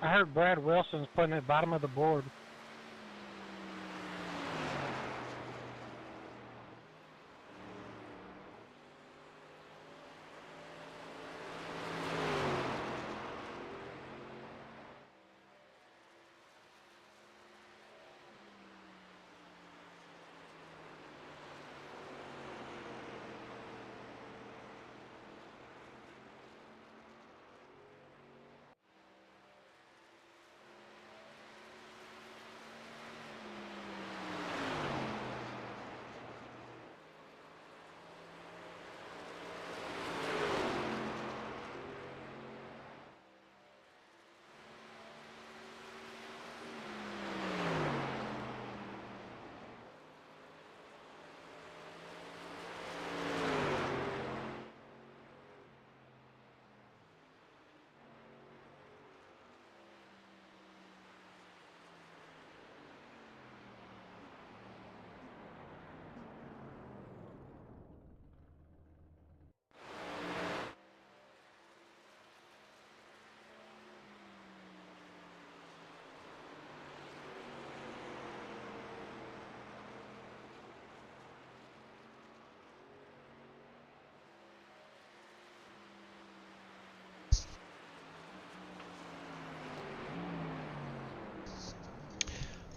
I heard Brad Wilson's putting it bottom of the board.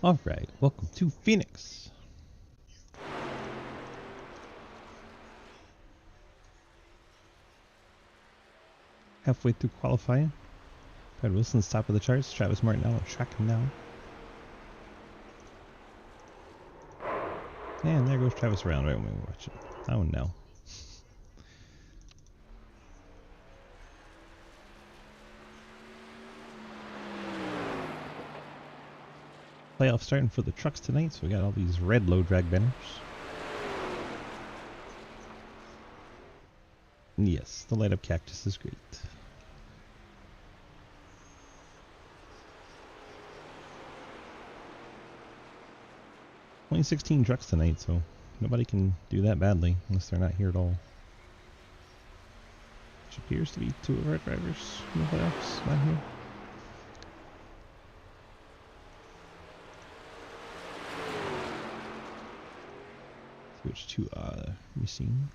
Alright, welcome to Phoenix. Halfway through qualifying. Brad Wilson's top of the charts. Travis Martin now tracking down. And there goes Travis around right when we watch it. Oh no. Playoff starting for the trucks tonight, so we got all these red low drag banners. And yes, the light up cactus is great. Only 16 trucks tonight, so nobody can do that badly unless they're not here at all. Which appears to be two of our drivers in the playoffs, not here. Switch to machine.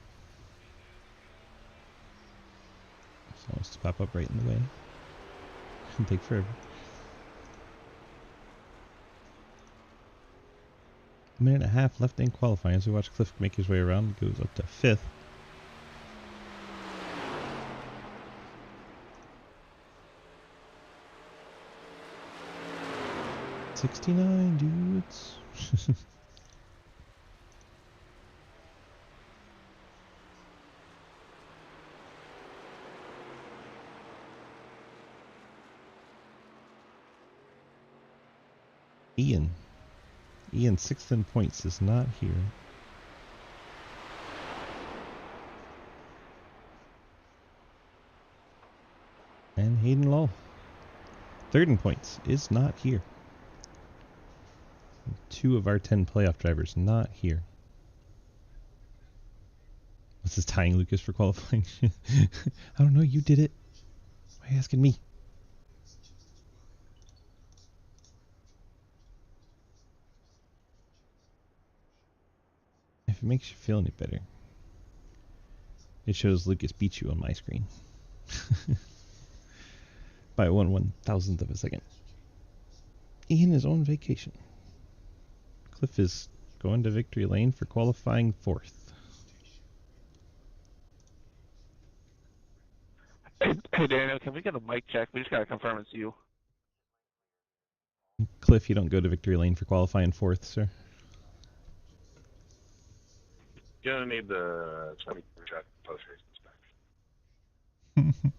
So wants to pop up right in the way. Can take forever. A minute and a half left in qualifying as we watch Cliff make his way around. Goes up to 5th. $69 dudes. Ian 6th in points is not here. And Hayden Lowe 3rd in points is not here. 2 of our 10 playoff drivers not here. What's this tying Lucas for qualifying? I don't know, you did it. Why are you asking me? If it makes you feel any better, it shows Lucas beat you on my screen. By 1/1000th of a second. Ian is on vacation. Cliff is going to victory lane for qualifying 4th. Hey Daniel, can we get a mic check? We just gotta confirm it's you. Cliff, you don't go to victory lane for qualifying 4th, sir. You're gonna need the 24 check post race inspection.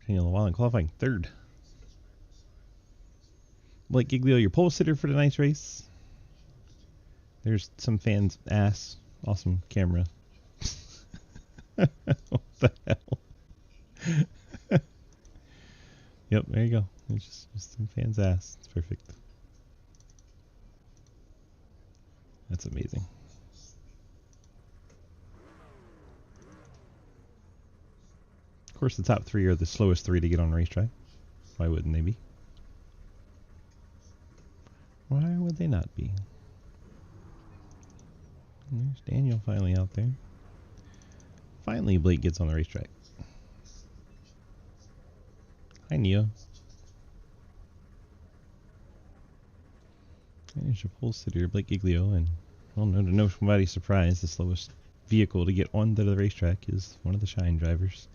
Daniel Wallen qualifying 3rd. Blake Giglio, your pole sitter for tonight's race. There's some fans' ass. Awesome camera. What the hell? Yep, there you go. It's just some fans' ass. It's perfect. That's amazing. Of course, the top 3 are the slowest 3 to get on the racetrack. Why wouldn't they be? Why would they not be? There's Daniel finally out there. Finally, Blake gets on the racetrack. Hi, Neo. There's your pole sitter, Blake Giglio, and well, no to nobody's surprise, the slowest vehicle to get onto the racetrack is one of the Shine drivers.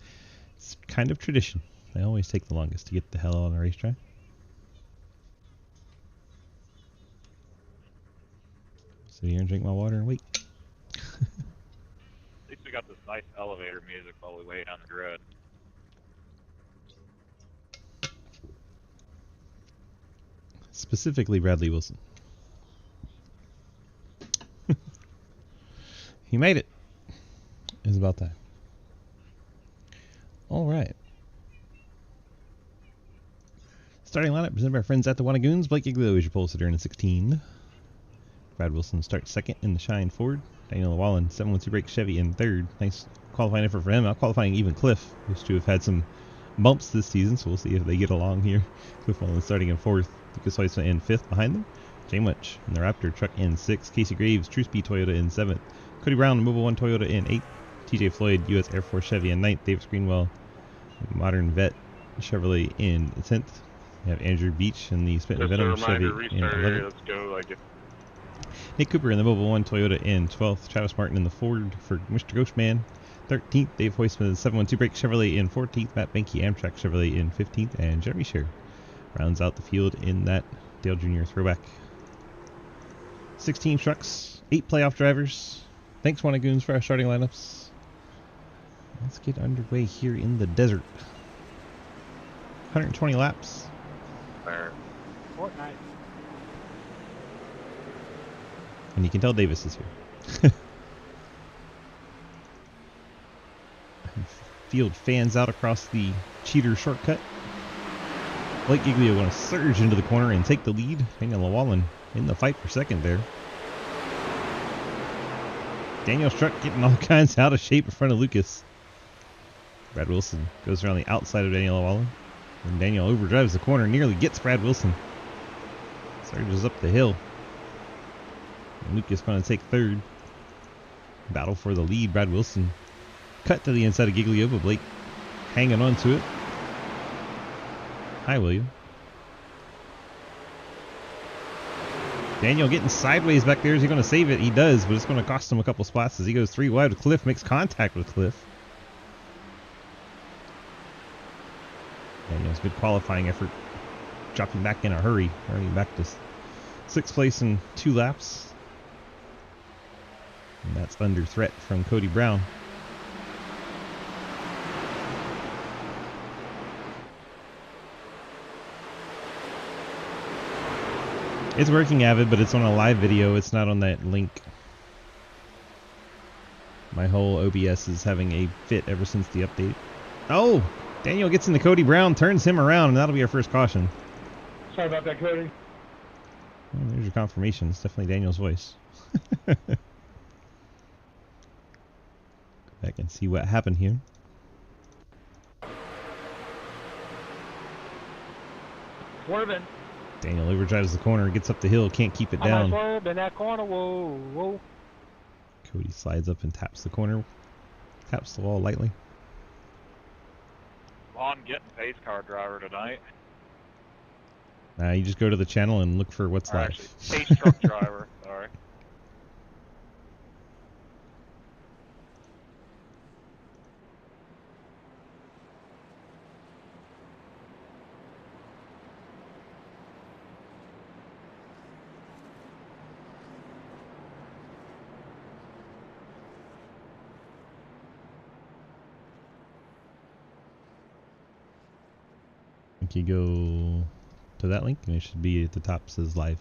It's kind of tradition. They always take the longest to get the hell on the racetrack. Sit here and drink my water and wait. At least we got this nice elevator music while we wait on the grid. Specifically Bradley Wilson. He made it. It's about time. Alright. Starting lineup presented by our friends at the Wannagoons. Blake Giglio is your pole sitter in a 16. Brad Wilson starts second in the Shine Ford. Daniel Llewellyn, 712 brake Chevy in third. Nice qualifying effort for him. Out qualifying even Cliff. Those two have had some bumps this season, so we'll see if they get along here. Cliff Llewellyn starting in fourth. Lucas Weissman in fifth behind them. Jay Munch in the Raptor truck in sixth. Casey Graves, True Speed Toyota in seventh. Cody Brown, the Mobile One Toyota in eighth. TJ Floyd, U.S. Air Force Chevy in ninth. Davis Greenwell, Modern Vet Chevrolet in 10th. We have Andrew Beach in the Spit and Venom Chevy in 11th. Let's go. Like it. Nick Cooper in the Mobile One Toyota in 12th. Travis Martin in the Ford for Mr. Ghostman 13th. Dave Hoisman in the 712 brake Chevrolet in 14th. Matt Benke Amtrak Chevrolet in 15th. And Jeremy Sher rounds out the field in that Dale Jr. throwback. 16 trucks, 8 playoff drivers. Thanks, Wannagoons, for our starting lineups. Let's get underway here in the desert. 120 laps. There. Fortnite. And you can tell Davis is here. Field fans out across the cheater shortcut. Blake Giglio going to surge into the corner and take the lead. Daniel Llewellyn in the fight for second there. Daniel's truck getting all kinds out of shape in front of Lucas. Brad Wilson goes around the outside of Daniel Llewellyn. And Daniel overdrives the corner, nearly gets Brad Wilson. Surges up the hill. And Lucas going to take third. Battle for the lead. Brad Wilson cut to the inside of Giglio, but Blake hanging on to it. Hi, William. Daniel getting sideways back there. Is he going to save it? He does, but it's going to cost him a couple spots as he goes 3 wide with Cliff. Makes contact with Cliff. Daniel's good qualifying effort. Dropping back in a hurry. Hurrying back to 6th place in 2 laps. And that's under threat from Cody Brown. It's working, Avid, but it's on a live video. It's not on that link. My whole OBS is having a fit ever since the update. Oh! Daniel gets into Cody Brown, turns him around, and that'll be our first caution. Sorry about that, Cody. Well, there's your confirmation. It's definitely Daniel's voice. Go back and see what happened here. Swerving. Daniel overdrives the corner, gets up the hill, can't keep it I might down. swerve in that corner. Whoa, whoa. Cody slides up and taps the corner. Taps the wall lightly. On getting pace car driver tonight. You just go to the channel and look for what's Or live. actually, pace truck driver. Sorry. I think you go to that link and it should be at the top, says live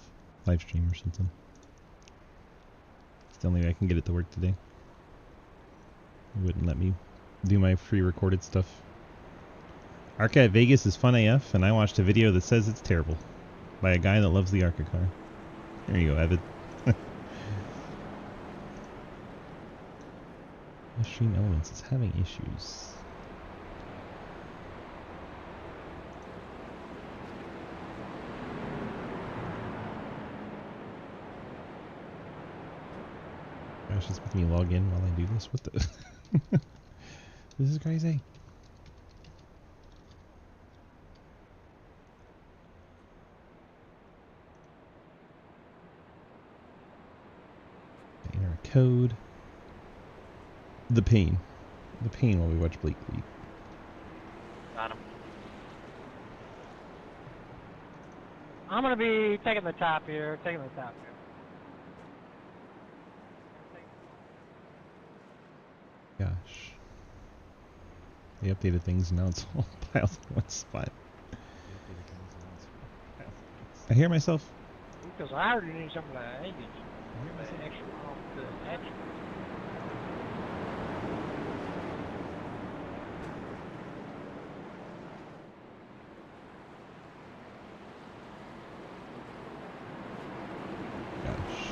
stream or something. It's the only way I can get it to work today. It wouldn't let me do my pre-recorded stuff. Arca at Vegas is fun AF, and I watched a video that says it's terrible by a guy that loves the Arca car. There you go, Evid. Stream Elements is having issues. gosh, it's making me log in while I do this. What the? This is crazy. Enter a code. The pain. The pain while we watch Blake lead. Got him. I'm gonna be taking the top here. Taking the top here. Gosh. They updated things and now it's all piled in one spot. I hear myself. Because I already need some of that engine. The extra off the extra. Gosh.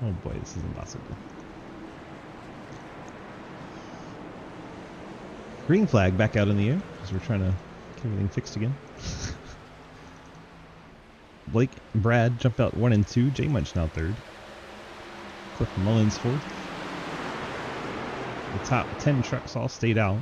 Oh boy, this is impossible. Green flag back out in the air because we're trying to get everything fixed again. Blake and Brad jumped out 1 and 2. J Munch now 3rd. Cliff Mullins 4th. The top 10 trucks all stayed out.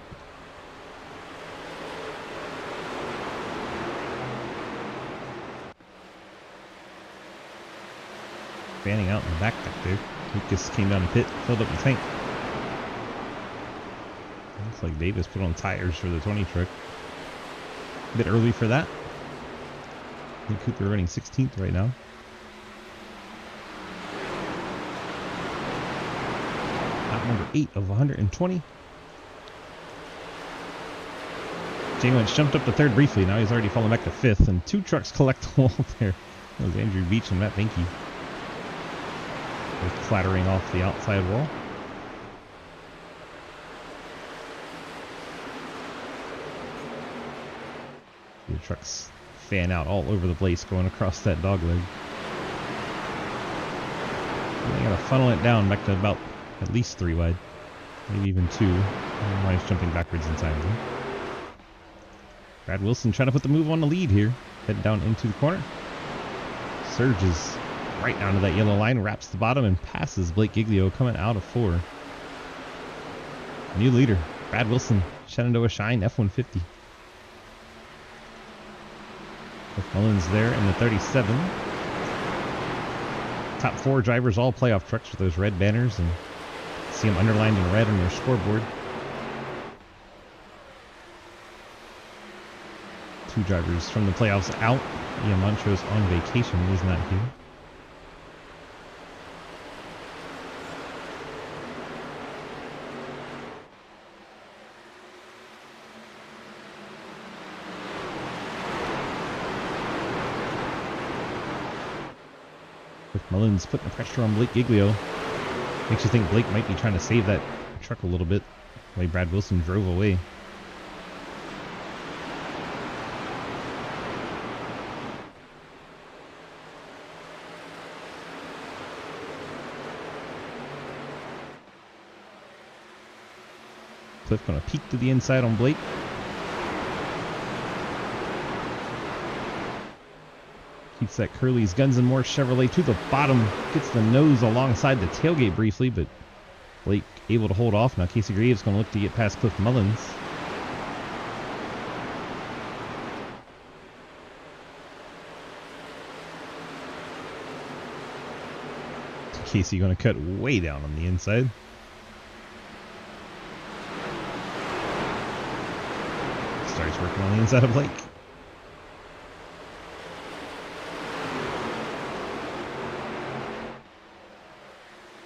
Fanning out in the back there. Lucas came down the pit, filled up the tank. Looks like Davis put on tires for the 20 truck. A bit early for that. I think Cooper running 16th right now. Lap number 8 of 120. J Munch jumped up to 3rd briefly. Now he's already fallen back to 5th, and 2 trucks collectible there. That was Andrew Beach and Matt Binky. They're clattering off the outside wall. The trucks fan out all over the place going across that dog leg. They gotta funnel it down back to about at least 3 wide. Maybe even 2. Why he's jumping backwards in time though. Brad Wilson trying to put the move on the lead here. Heading down into the corner. Surges right down to that yellow line, wraps the bottom and passes Blake Giglio coming out of 4. New leader, Brad Wilson, Shenandoah Shine F-150. Cliff Mullins there in the 37. Top 4 drivers all playoff trucks with those red banners, and see them underlined in red on your scoreboard. 2 drivers from the playoffs out. Ian Montrose on vacation, he's not here. Mullins putting the pressure on Blake Giglio. Makes you think Blake might be trying to save that truck a little bit. The way Brad Wilson drove away. Cliff gonna peek to the inside on Blake. Keeps that Curly's Guns and More Chevrolet to the bottom. Gets the nose alongside the tailgate briefly, but Blake able to hold off. Now Casey Graves going to look to get past Cliff Mullins. Casey going to cut way down on the inside. Starts working on the inside of Blake.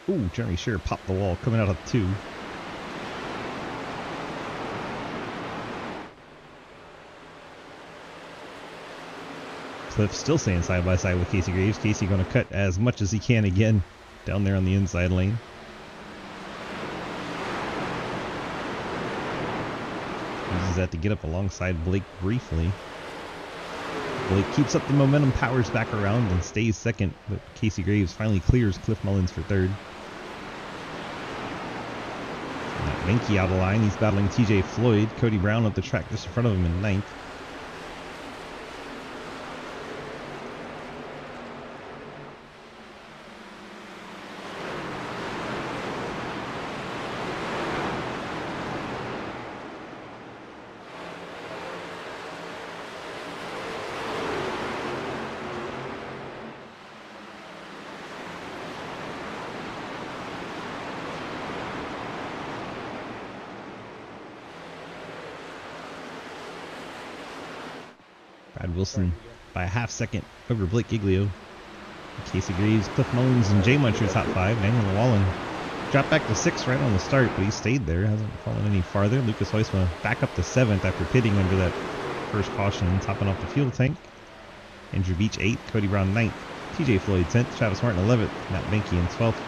Ooh, Jeremy Shearer popped the wall coming out of 2. Cliff still staying side by side with Casey Graves. Casey going to cut as much as he can again down there on the inside lane. Uses that to get up alongside Blake briefly. Blake keeps up the momentum, powers back around, and stays second, but Casey Graves finally clears Cliff Mullins for third. Menke out of line. He's battling TJ Floyd. Cody Brown up the track just in front of him in ninth. Brad Wilson by a half second over Blake Giglio. Casey Graves, Cliff Mullins, and Jay Muncher top five. Daniel Llewellyn dropped back to 6th right on the start, but he stayed there. Hasn't fallen any farther. Lucas Huisma back up to 7th after pitting under that first caution, topping off the fuel tank. Andrew Beach 8th, Cody Brown 9th, TJ Floyd 10th, Travis Martin 11th, Matt Menke in 12th,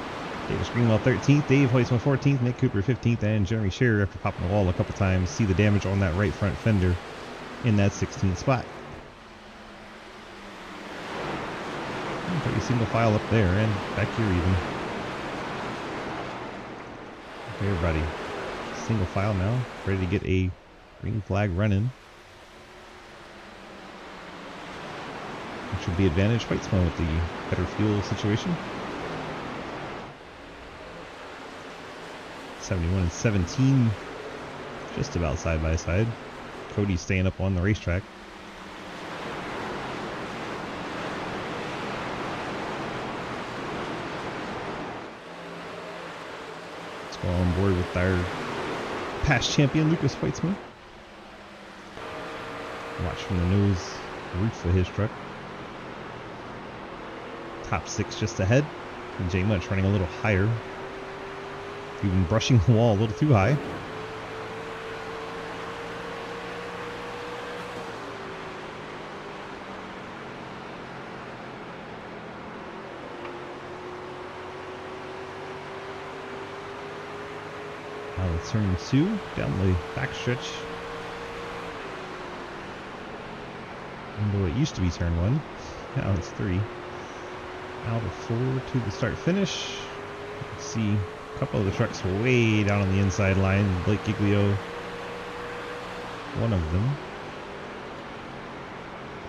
Davis Greenwell 13th, Dave Huisma 14th, Nick Cooper 15th, and Jeremy Shearer, after popping the wall a couple times, see the damage on that right front fender in that 16th spot. Pretty single file up there and back here even. Okay, everybody, single file now, ready to get a green flag running. Which would be advantage Whitesman with the better fuel situation. 71 and 17, just about side by side. Cody's staying up on the racetrack. On board with our past champion Lucas Weitzman. Watch from the nose roof of his truck. Top 6 just ahead. And Jay Munch running a little higher. Even brushing the wall a little too high. Turn 2 down the backstretch. Though it used to be turn 1, now it's 3. Out of 4 to the start finish. You can see a couple of the trucks way down on the inside line. Blake Giglio, one of them.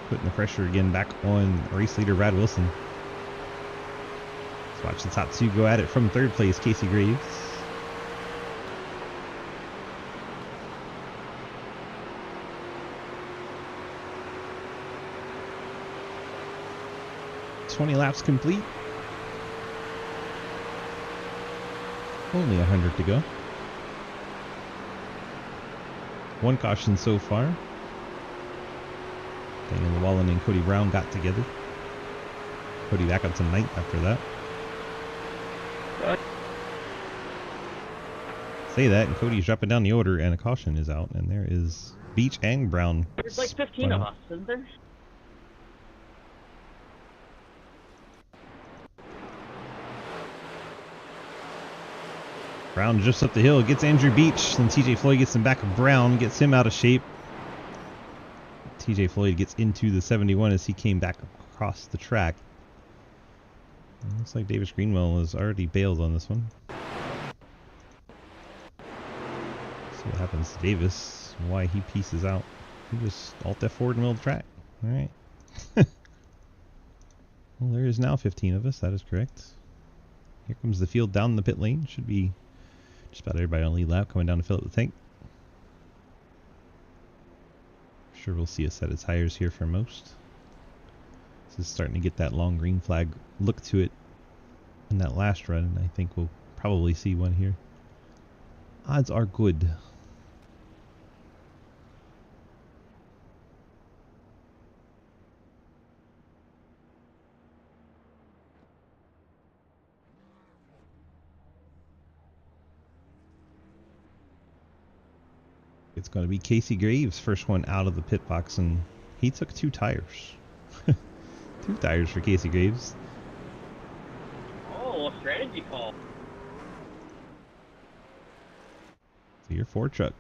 Putting the pressure again back on race leader Brad Wilson. Let's watch the top 2 go at it from 3rd place, Casey Graves. 20 laps complete. Only 100 to go. 1 caution so far. Daniel Llewellyn and Cody Brown got together. Cody back up to 9th after that. Say that, and Cody's dropping down the order, and a caution is out, and there is Beach and Brown. There's like 15 of us, isn't there? Brown just up the hill, gets Andrew Beach, and TJ Floyd gets him back of Brown, gets him out of shape. TJ Floyd gets into the 71 as he came back across the track. It looks like Davis Greenwell has already bailed on this one. See what happens to Davis, why he pieces out. He just alt F forward in the middle of the track. Alright. Well, there is now 15 of us, that is correct. Here comes the field down the pit lane. Should be just about everybody on lead lap coming down to fill up the tank. Sure, we'll see a set of tires here for most. This is starting to get that long green flag look to it in that last run, and I think we'll probably see one here. Odds are good. It's going to be Casey Graves, first one out of the pit box, and he took 2 tires. 2 tires for Casey Graves. Oh, a strategy call. So your 4 truck.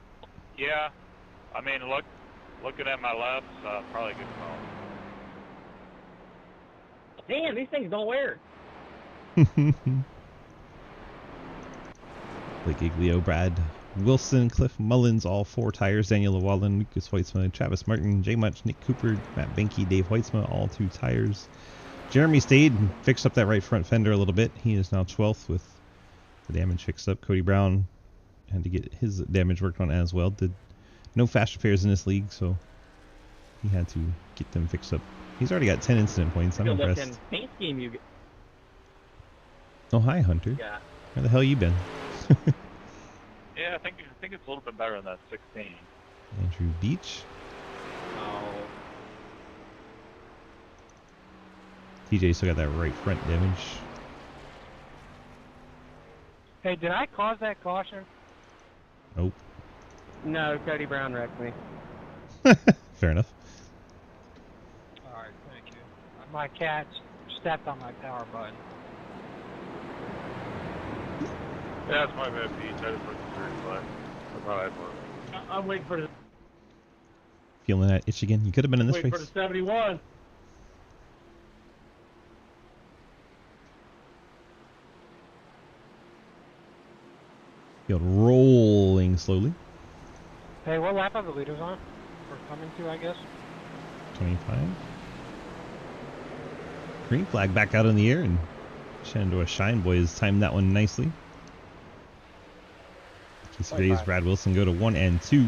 Yeah, I mean, looking at my left, probably a good call. Damn, these things don't wear. Blake Giglio, Brad Wilson, Cliff Mullins, all 4 tires. Daniel Llewellyn, Lucas Weitzman, Travis Martin, Jay Much, Nick Cooper, Matt Benke, Dave Weitzman, all 2 tires. Jeremy stayed and fixed up that right front fender a little bit. He is now 12th with the damage fixed up. Cody Brown had to get his damage worked on as well. Did no fast repairs in this league, so he had to get them fixed up. He's already got 10 incident points. I'm Good impressed. looking paint scheme you Oh, hi, Hunter. got. Where the hell you been? Yeah, I think it's a little bit better than that 16. Andrew Beach. Oh. TJ still got that right front damage. Hey, did I cause that caution? Nope. No, Cody Brown wrecked me. Fair enough. Alright, thank you. My cat stepped on my power button. Yeah, that's my bad, Pete. I just looked at the but I thought I'd look. I'm waiting for the Feeling that itch again? You could have been in this waiting for race. the 71. Field rolling slowly. Hey, what lap are the leaders on? Or coming to, I guess? 25. Green flag back out in the air, and Shenandoah Shine Boys timed that one nicely. Casey Graves, Brad Wilson go to 1 and 2.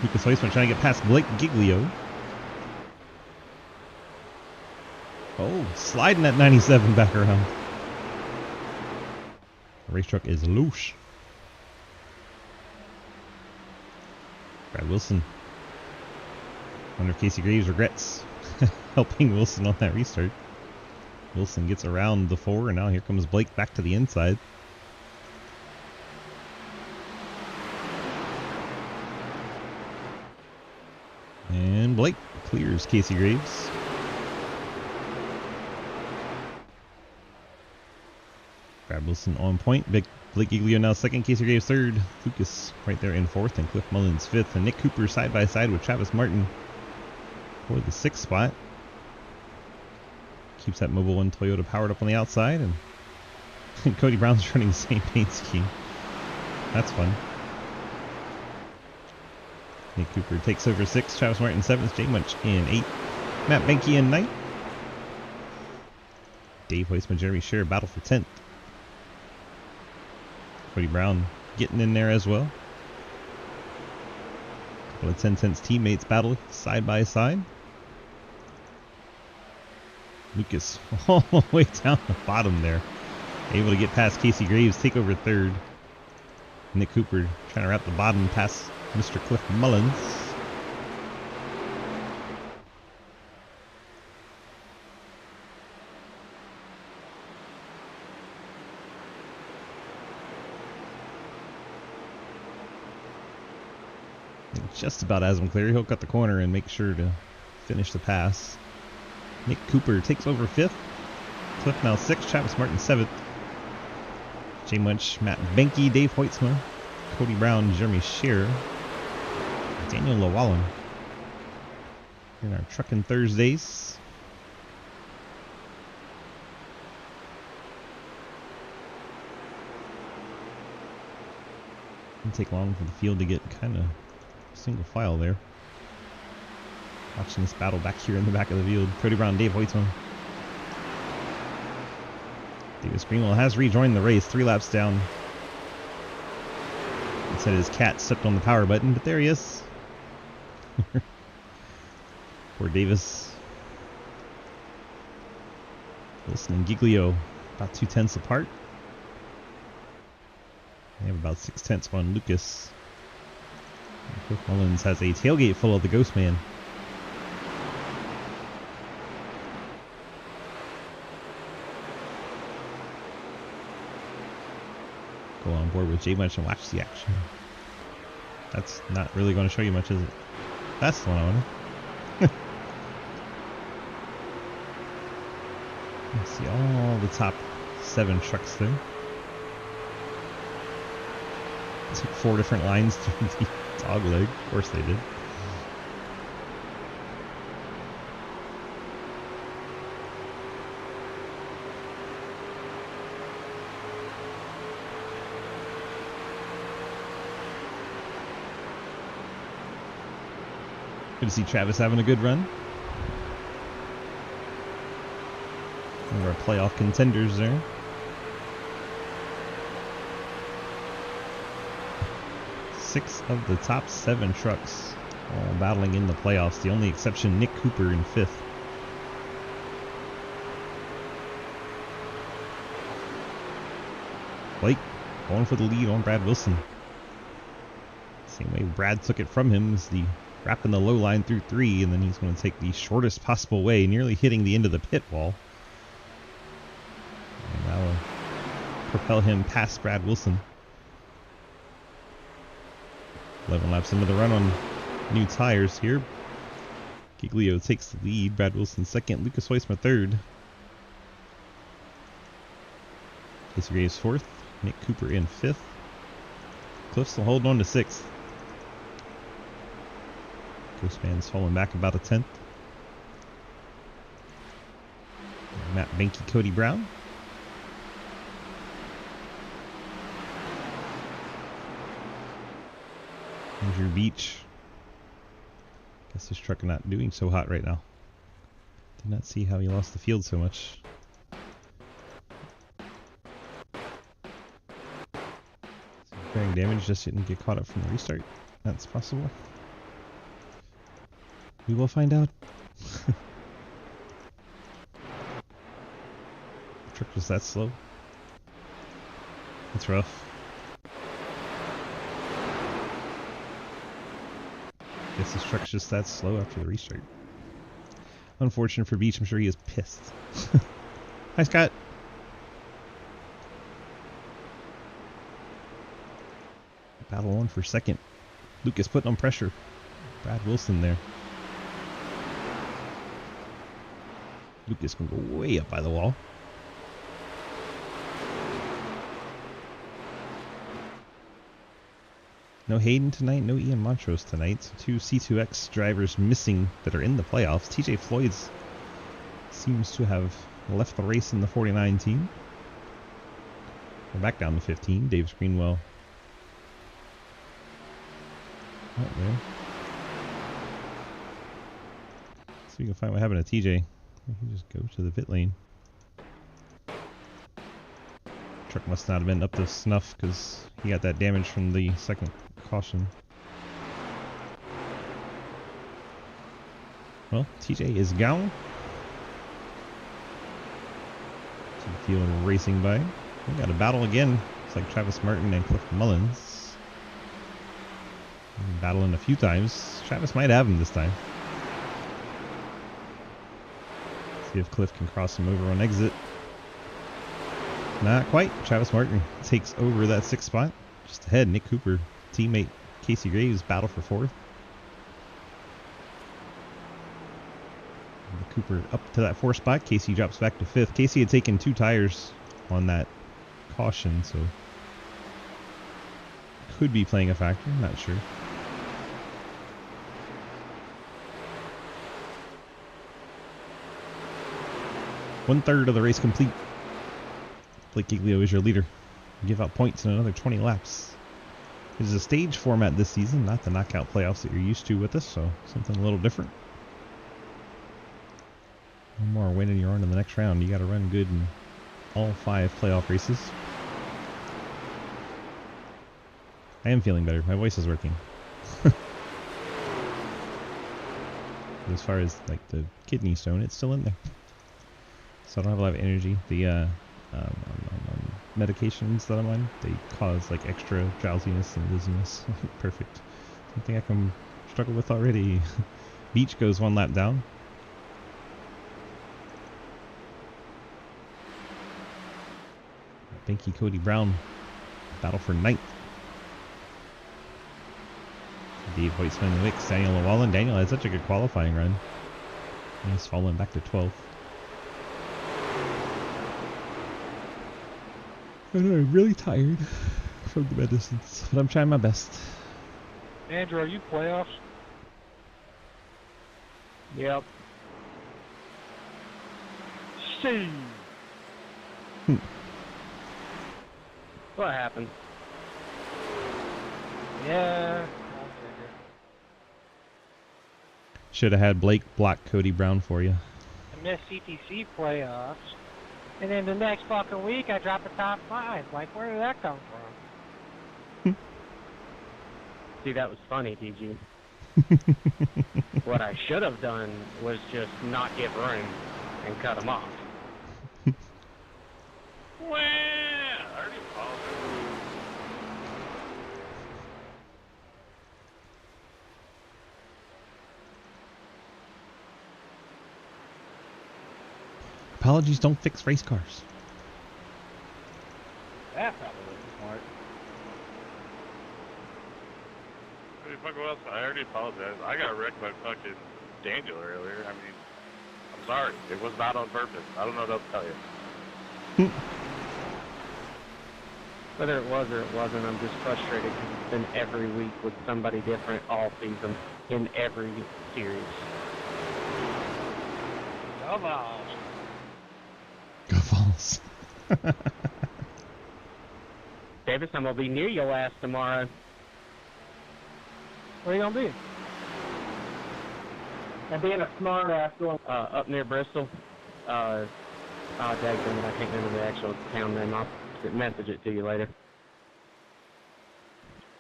Lucas Weissman trying to get past Blake Giglio. Oh, sliding that 97 back around. The race truck is loose. Brad Wilson. Wonder if Casey Graves regrets helping Wilson on that restart. Wilson gets around the 4, and now here comes Blake back to the inside. And Blake clears Casey Graves. Brad Wilson on point. Blake Giglio now second. Casey Graves third. Lucas right there in fourth. And Cliff Mullins fifth. And Nick Cooper side by side with Travis Martin for the 6th spot. Keeps that Mobil 1 Toyota powered up on the outside. And Cody Brown's running the same paint scheme. That's fun. Nick Cooper takes over 6th, Travis Martin 7th, Jay Munch in 8th, Matt Benke in 9th, Dave Weissman, Jeremy Scherer battle for 10th. Cody Brown getting in there as well. Couple of 10-10's teammates battle side by side. Lucas all the way down the bottom there. Able to get past Casey Graves, take over 3rd. Nick Cooper trying to wrap the bottom past Mr. Cliff Mullins. Just about has him clear. He'll cut the corner and make sure to finish the pass. Nick Cooper takes over 5th. Cliff now 6th. Travis Martin 7th. Jay Munch, Matt Benke, Dave Hoitzma, Cody Brown, Jeremy Scherer, Daniel Llewellyn. In our Truckin' Thursdays. Didn't take long for the field to get kind of single file there. Watching this battle back here in the back of the field. Cody Brown, Dave Hoitzma. Davis Greenwell has rejoined the race, 3 laps down. He said his cat stepped on the power button, but there he is. Poor Davis. Wilson and Giglio about 2/10 apart. They have about 6/10 on Lucas. And Cliff Mullins has a tailgate full of the Ghost Man. Go on board with Jay Munch and watch the action. That's not really going to show you much, is it? That's the one I wanted. You see all the top 7 trucks there. Took 4 different lines through the dog leg. Of course they did. Good to see Travis having a good run. One of our playoff contenders there. Six of the top 7 trucks all battling in the playoffs. The only exception, Nick Cooper in 5th. Blake going for the lead on Brad Wilson. Same way Brad took it from him is the wrapping the low line through 3, and then he's going to take the shortest possible way, nearly hitting the end of the pit wall. And that will propel him past Brad Wilson. 11 laps into the run on new tires here. Giglio takes the lead. Brad Wilson second. Lucas Hoisma third. Casey Graves fourth. Nick Cooper in 5th. Cliff's still holding on to 6th. Ghostman's falling back about a 10th. Matt Benke, Cody Brown. Andrew Beach. Guess his truck not doing so hot right now. Did not see how he lost the field so much. Bearing damage, just didn't get caught up from the restart. That's possible. We will find out. The truck was that slow. That's rough. Guess this truck's just that slow after the restart. Unfortunate for Beach, I'm sure he is pissed. Hi, Scott. Battle on for second. Lucas putting on pressure. Brad Wilson there. Lucas can go way up by the wall. No Hayden tonight, no Ian Montrose tonight. So 2 C2X drivers missing that are in the playoffs. TJ Floyd's seems to have left the race in the 49 team. We're back down to 15. Dave Greenwell. Out there. See if we can find what happened to TJ. We can just go to the pit lane. Truck must not have been up to snuff because he got that damage from the second caution. Well, TJ is gone. Field racing by. We got a battle again. It's like Travis Martin and Cliff Mullins. Battling a few times. Travis might have him this time. See if Cliff can cross him over on exit. Not quite. Travis Martin takes over that 6th spot. Just ahead, Nick Cooper, teammate Casey Graves, battle for 4th. Cooper up to that 4th spot. Casey drops back to 5th. Casey had taken 2 tires on that caution, so could be playing a factor. Not sure. One-third of the race complete. Blake Giglio is your leader. Give out points in another 20 laps. It is a stage format this season, not the knockout playoffs that you're used to with us, so something a little different. One more win and you're on to the next round. You got to run good in all 5 playoff races. I am feeling better. My voice is working. As far as like the kidney stone, it's still in there. So I don't have a lot of energy. The medications that I'm on, they cause like extra drowsiness and dizziness. Perfect. Something I can struggle with already. Beach goes 1 lap down. Benke, Cody Brown, battle for 9th. Dave Hoytsman, Wicks, Daniel Llewellyn. Daniel had such a good qualifying run. He's fallen back to 12th. I know I'm really tired from the medicines, but I'm trying my best. Andrew, are you playoffs? Yep. See. What happened? Yeah. Should have had Blake block Cody Brown for you. I missed CTC playoffs. And then the next fucking week, I dropped the top 5. Like, where did that come from? See, that was funny, DG. What I should have done was just not give room and cut him off. Wah! I already apologized. Apologies don't fix race cars. That probably wasn't smart. Hey, fuck, what else? I already apologize. I got wrecked by fucking Daniel earlier. I mean, I'm sorry. It was not on purpose. I don't know what else to tell you. Whether it was or it wasn't, I'm just frustrated because it's been every week with somebody different all season in every series. Go balls. Go Falls. Davis, I'm going to be near your ass tomorrow. Where you gonna be? I'm being a smart ass going up near Bristol. Daggum, I can't remember the actual town name. I'll message it to you later.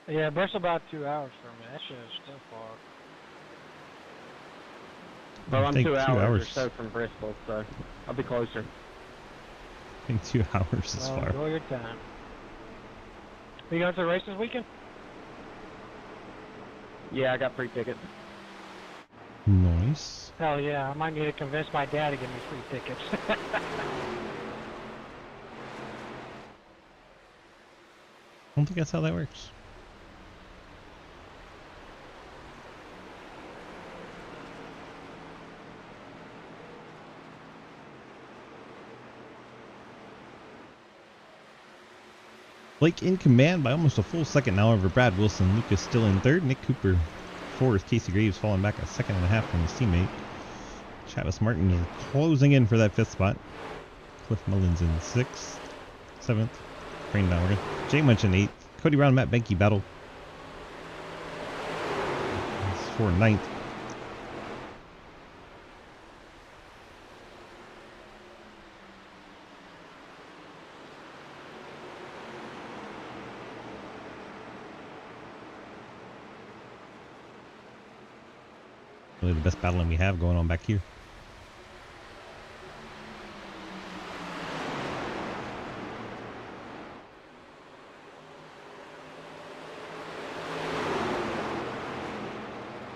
Yeah, Bristol about 2 hours from me. That shit is still far. Well, I I'm think 2 2 hours or hours. so from Bristol, so I'll be closer. I think 2 hours is Well, far. enjoy your time. Are you going to the race this weekend? Yeah, I got free tickets. Nice. Hell yeah, I might need to convince my dad to give me free tickets. I don't think that's how that works. Blake in command by almost a full second now over Brad Wilson. Lucas still in third. Nick Cooper fourth. Casey Graves falling back a second and a half from his teammate. Travis Martin is closing in for that 5th spot. Cliff Mullins in 6th. 7th. Rain down. Jay Munch in 8th. Cody Brown, Matt Benke battle. That's for 9th. Really the best battling we have going on back here.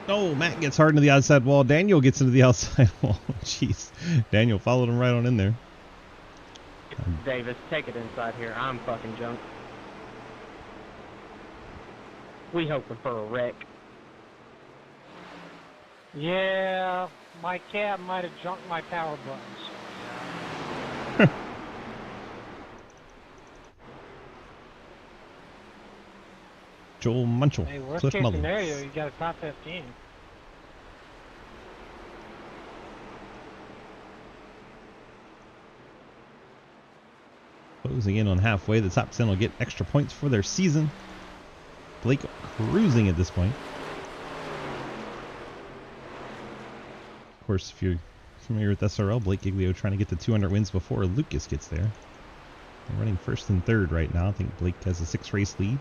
Oh, Matt gets hard into the outside wall. Daniel gets into the outside wall. Jeez. Daniel followed him right on in there. Davis, take it inside here. I'm fucking junk. We hoping for a wreck. Yeah, my cat might have junked my power buttons. Joel Munchell. Hey, worst Cliff case Mullins. scenario, you got a top 15. Closing in on halfway. The top 10 will get extra points for their season. Blake cruising at this point. Of course, if you're familiar with SRL, Blake Giglio trying to get to 200 wins before Lucas gets there. They're running 1st and 3rd right now. I think Blake has a 6-race lead.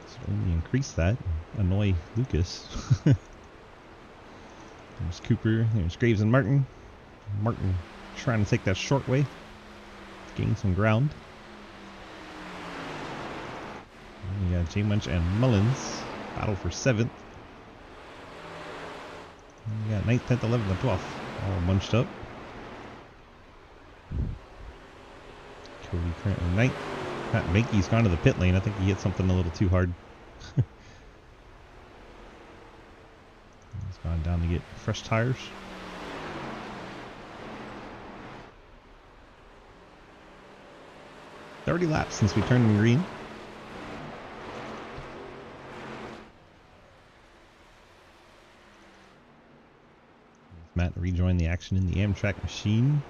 So only increase that. Annoy Lucas. There's Cooper. There's Graves and Martin. Martin trying to take that short way. Gain some ground. And we got J Munch and Mullins. Battle for 7th. And we got 9th, 10th, 11th, and 12th. All bunched up. Cody currently 9th. Matt Benke's gone to the pit lane. I think he hit something a little too hard. He's gone down to get fresh tires. $30 laps since we turned them green. Matt rejoined the action in the Amtrak machine.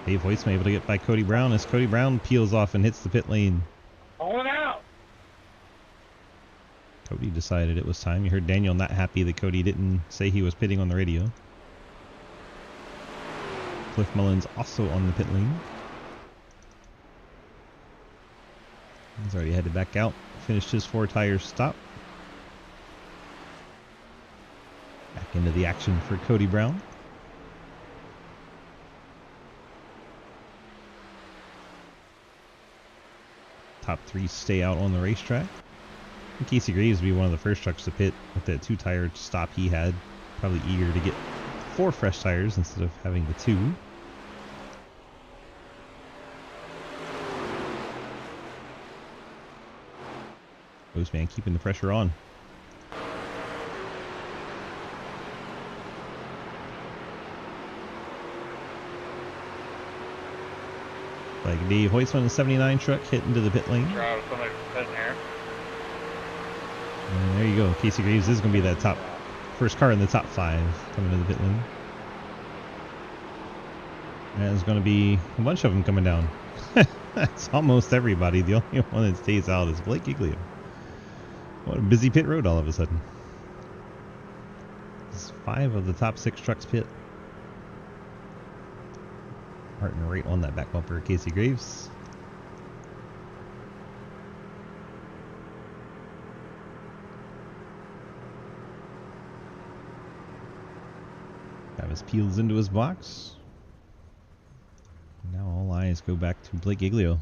Dave Hoytsma able to get by Cody Brown as Cody Brown peels off and hits the pit lane. Hold it out! Cody decided it was time. You heard Daniel not happy that Cody didn't say he was pitting on the radio. Cliff Mullins also on the pit lane. He's already headed back out. Finished his 4-tire stop. Back into the action for Cody Brown. Top 3 stay out on the racetrack. And Casey Graves will be one of the first trucks to pit with that 2-tire stop he had. Probably eager to get 4 fresh tires instead of having the 2. Postman keeping the pressure on. Like Dave Hoytsman, the 79 truck, hit into the pit lane. And there you go. Casey Graves is going to be that first car in the top 5 coming to the pit lane. And there's going to be a bunch of them coming down. That's almost everybody. The only one that stays out is Blake Giglio. What a busy pit road all of a sudden. There's 5 of the top 6 trucks pit. Martin right on that back bumper, Casey Graves. Travis peels into his box. Now all eyes go back to Blake Giglio.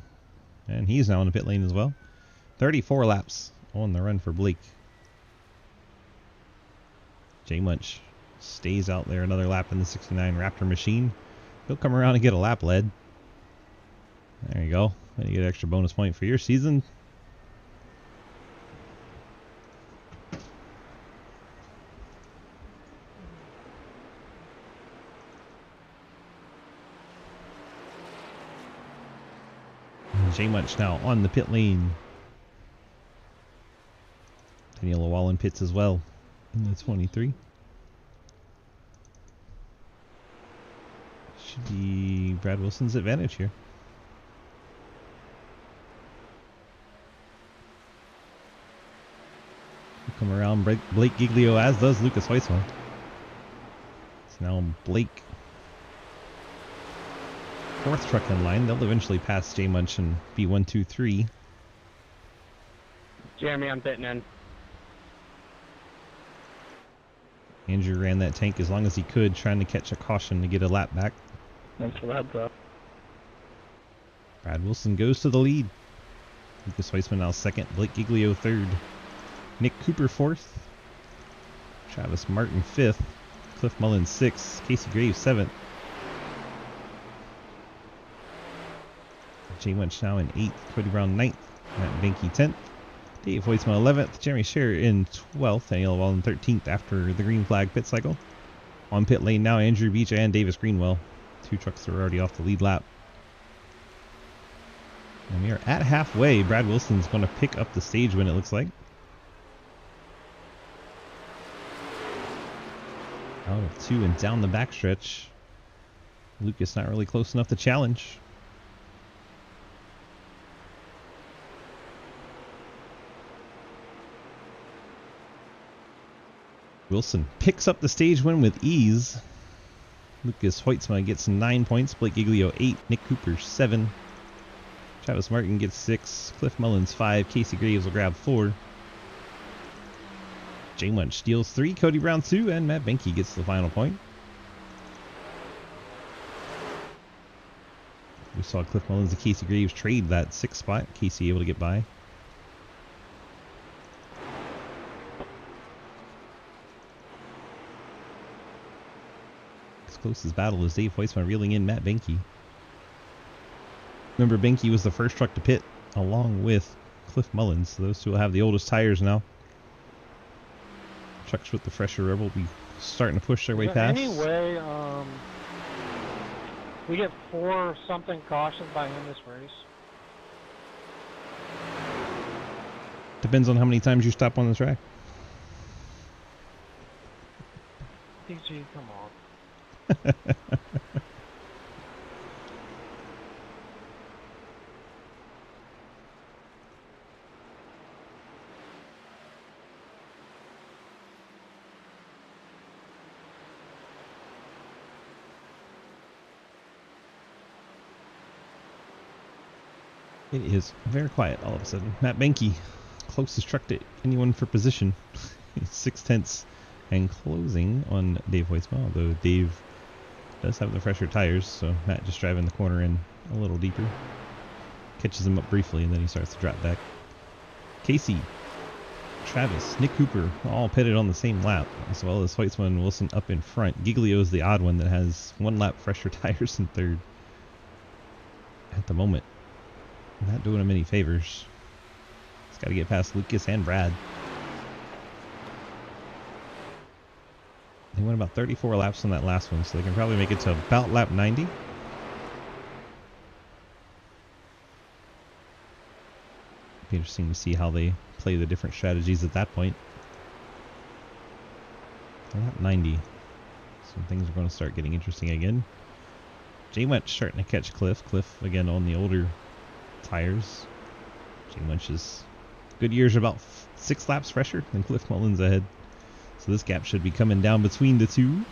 And he's now in the pit lane as well. 34 laps on the run for Blake. J Munch stays out there another lap in the 69 Raptor machine. He'll come around and get a lap lead. There you go. And you get an extra bonus point for your season. J Munch now on the pit lane. Daniel Llewellyn pits as well in the 23. Should be Brad Wilson's advantage here. He'll come around Blake Giglio, as does Lucas Weissman. It's now Blake. 4th truck in line. They'll eventually pass J Munch and be 1, 2, 3. Jeremy, I'm pitting in. Andrew ran that tank as long as he could, trying to catch a caution to get a lap back. Thanks for the heads up. Brad Wilson goes to the lead. Lucas Weissman now 2nd. Blake Giglio 3rd. Nick Cooper 4th. Travis Martin 5th. Cliff Mullins 6th. Casey Graves 7th. J Munch now in 8th. Cody Brown 9th. Matt Benke 10th. Dave Hoytsman 11th. Jeremy Scherer in 12th. Daniel Llewellyn 13th after the green flag pit cycle. On pit lane now, Andrew Beach and Davis Greenwell. 2 trucks are already off the lead lap. And we are at halfway. Brad Wilson's going to pick up the stage win, it looks like. Out of 2 and down the backstretch. Lucas not really close enough to challenge. Wilson picks up the stage win with ease. Lucas Hoytsma gets 9 points. Blake Giglio 8. Nick Cooper 7. Travis Martin gets 6. Cliff Mullins 5. Casey Graves will grab 4. J Munch steals 3. Cody Brown 2. And Matt Benke gets the final point. We saw Cliff Mullins and Casey Graves trade that 6th spot. Casey able to get by. Closest battle is Dave Hoytsman reeling in Matt Benke. Remember, Benke was the first truck to pit along with Cliff Mullins. So those two will have the oldest tires now. Trucks with the fresher rubber will be starting to push their way past. Anyway, we get 4 something cautions by him this race. Depends on how many times you stop on the track. DG, come on. It is very quiet all of a sudden. Matt Benke, closest truck to anyone for position. 6/10 and closing on Dave Hoytsma, although Dave does have the fresher tires, so Matt just driving the corner in a little deeper. Catches him up briefly and then he starts to drop back. Casey, Travis, Nick Cooper, all pitted on the same lap, as well as Hoytsma and Wilson up in front. Giglio's the odd one that has 1 lap fresher tires in third at the moment. Not doing him any favors. He's got to get past Lucas and Brad. They went about 34 laps on that last one, so they can probably make it to about lap 90. Be interesting to see how they play the different strategies at that point. Lap 90. So things are going to start getting interesting again. Jay Wench starting to catch Cliff. Cliff again on the older tires. Jay Wench's good years are about 6 laps fresher than Cliff Mullins ahead. So this gap should be coming down between the two.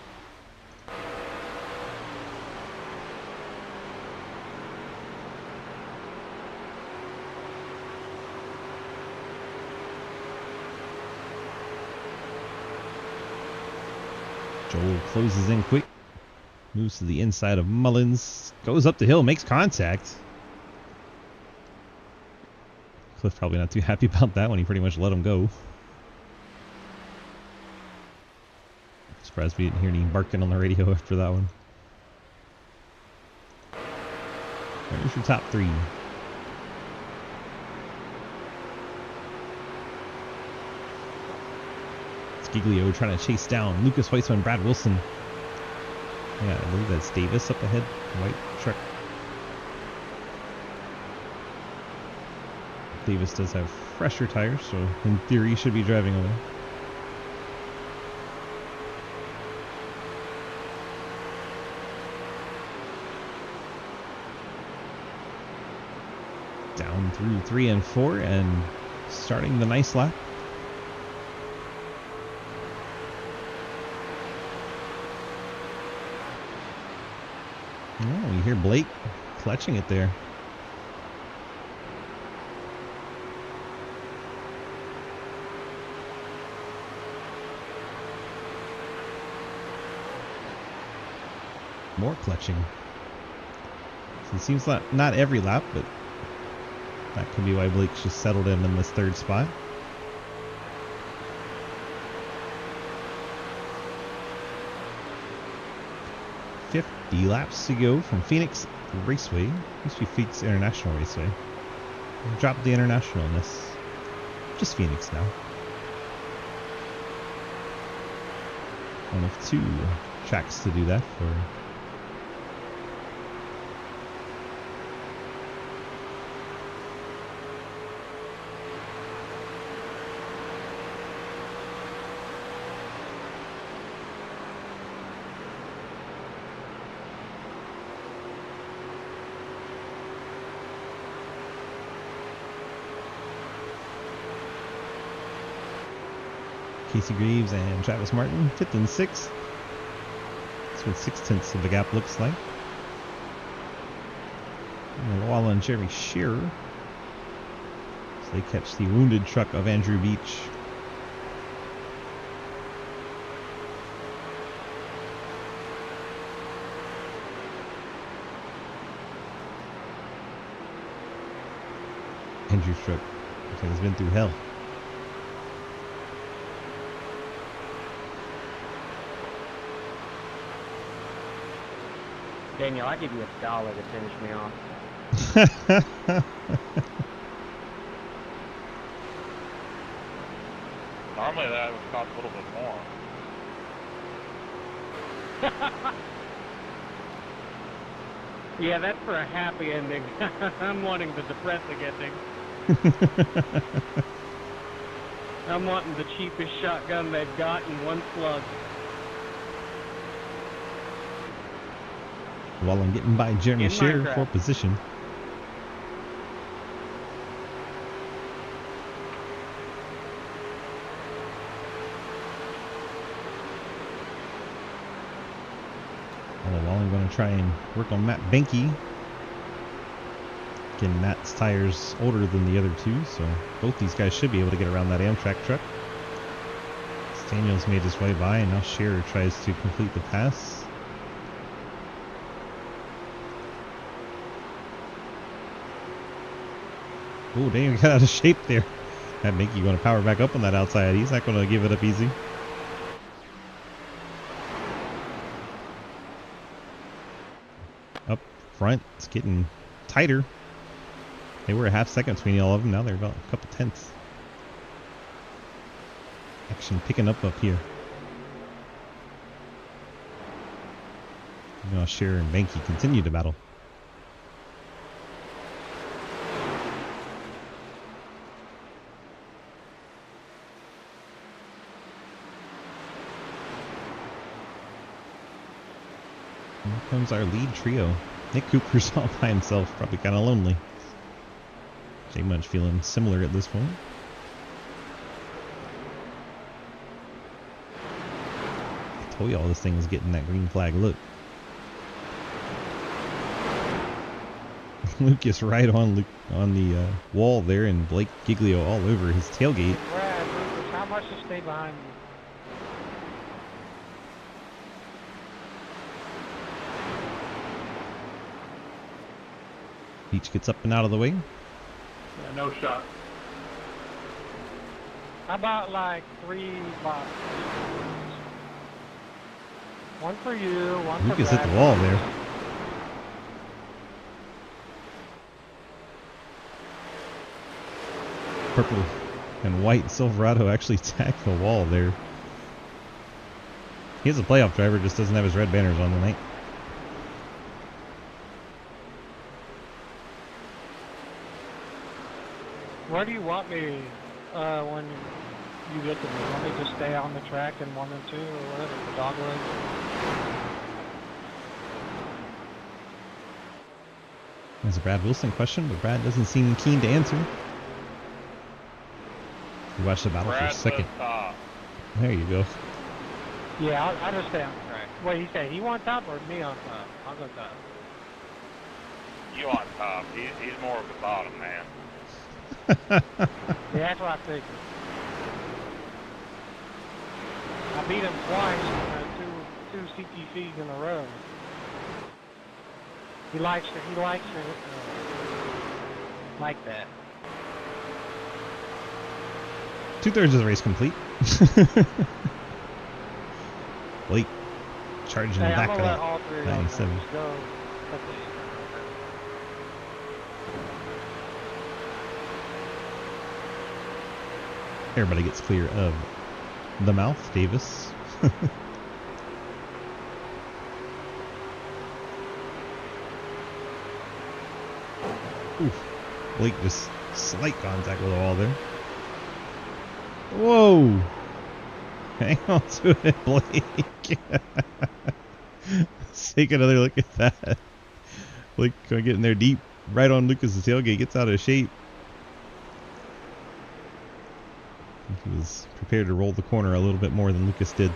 Joel closes in quick. Moves to the inside of Mullins. Goes up the hill, makes contact. Cliff probably not too happy about that when he pretty much let him go. Surprised we didn't hear any barking on the radio after that one. There's your top 3. It's Giglio trying to chase down Lucas Hoytsma and Brad Wilson. Yeah, I believe that's Davis up ahead. White truck. Davis does have fresher tires, so in theory should be driving away. Down through 3 and 4 and starting the nice lap. Oh, you hear Blake clutching it there. More clutching. So it seems like not every lap, but that could be why Blake's just settled in this 3rd spot. $50 laps to go from Phoenix Raceway. Used to be Phoenix International Raceway. Dropped the international in this. Just Phoenix now. One of 2 tracks to do that for. Casey Greaves and Travis Martin, 5th and 6th. That's what 6/10 of the gap looks like. And Walla and Jeremy Shearer. So they catch the wounded truck of Andrew Beach. Andrew's truck looks like it's been through hell. Daniel, I give you $1 to finish me off. Normally that would cost a little bit more. Yeah, that's for a happy ending. I'm wanting the depressing ending. I'm wanting the cheapest shotgun they've got in 1 slug. Wallen getting by Jeremy Shearer for position. Wallen going to try and work on Matt Benke. Again, Matt's tire's older than the other two, so both these guys should be able to get around that Amtrak truck. Daniel's made his way by, and now Scherer tries to complete the pass. Oh, Daniel got out of shape there. That Mickey going to power back up on that outside. He's not going to give it up easy. Up front, it's getting tighter. They were a half second between all of them. Now they're about a couple tenths. Action picking up here. Now Scherer and Banky continue to battle. Here comes our lead trio. Nick Cooper's all by himself, probably kind of lonely. J Munch feeling similar at this point. I told y'all this thing was getting that green flag look. Lucas right on the wall there, and Blake Giglio all over his tailgate. Brad, Lucas, how much to stay behind you? Beach gets up and out of the way. Yeah, no shot. How about like 3 boxes? One for you, one Lucas for hit Brad. the wall there. Purple and white Silverado actually tagged the wall there. He is a playoff driver, just doesn't have his red banners on tonight. Where do you want me when you get to me? Want me to just stay on the track in 1 and 2 or whatever, the dog leg? That's a Brad Wilson question, but Brad doesn't seem keen to answer. We watched the battle for a second. There you go. Yeah, I'll just stay on the track. What he say? He want top or me on top? I'll go top. You on top. He's more of the bottom man. Yeah, that's what I figured. I beat him twice, two CTCs in a row. He likes it like that. 2/3 of the race complete. Blake charging Hey, back I'm gonna let up. all 3 of y'all 97. guys go. That's it. Everybody gets clear of the mouth. Davis. Oof. Blake just slight contact with the wall there. Whoa! Hang on to it, Blake. Let's take another look at that. Blake going to get in there deep, right on Lucas's tailgate, gets out of shape. He was prepared to roll the corner a little bit more than Lucas did.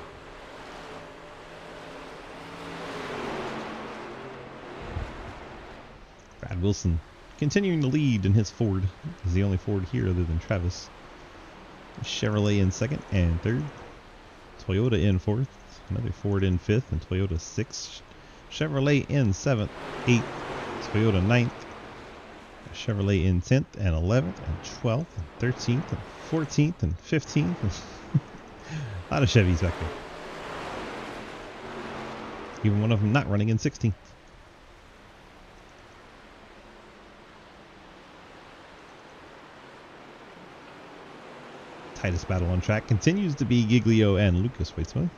Brad Wilson continuing to lead in his Ford. He's the only Ford here other than Travis. Chevrolet in second and third. Toyota in fourth. Another Ford in fifth, and Toyota sixth. Chevrolet in seventh, eighth. Toyota ninth. Chevrolet in 10th and 11th and 12th and 13th and 14th and 15th. A lot of Chevys back there. Even one of them not running in 16th. Tightest battle on track continues to be Giglio and Lucas Weitzman.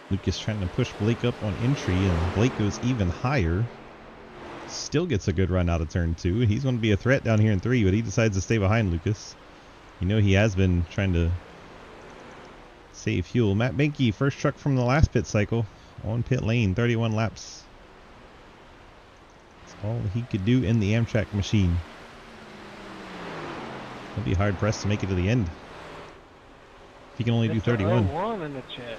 Lucas trying to push Blake up on entry, and Blake goes even higher. Still gets a good run out of turn 2. He's going to be a threat down here in 3, but he decides to stay behind Lucas. You know he has been trying to save fuel. Matt Benke, first truck from the last pit cycle, on pit lane, 31 laps. That's all he could do in the Amtrak machine. He'll be hard pressed to make it to the end. If he can only do 31. 1 in the chat.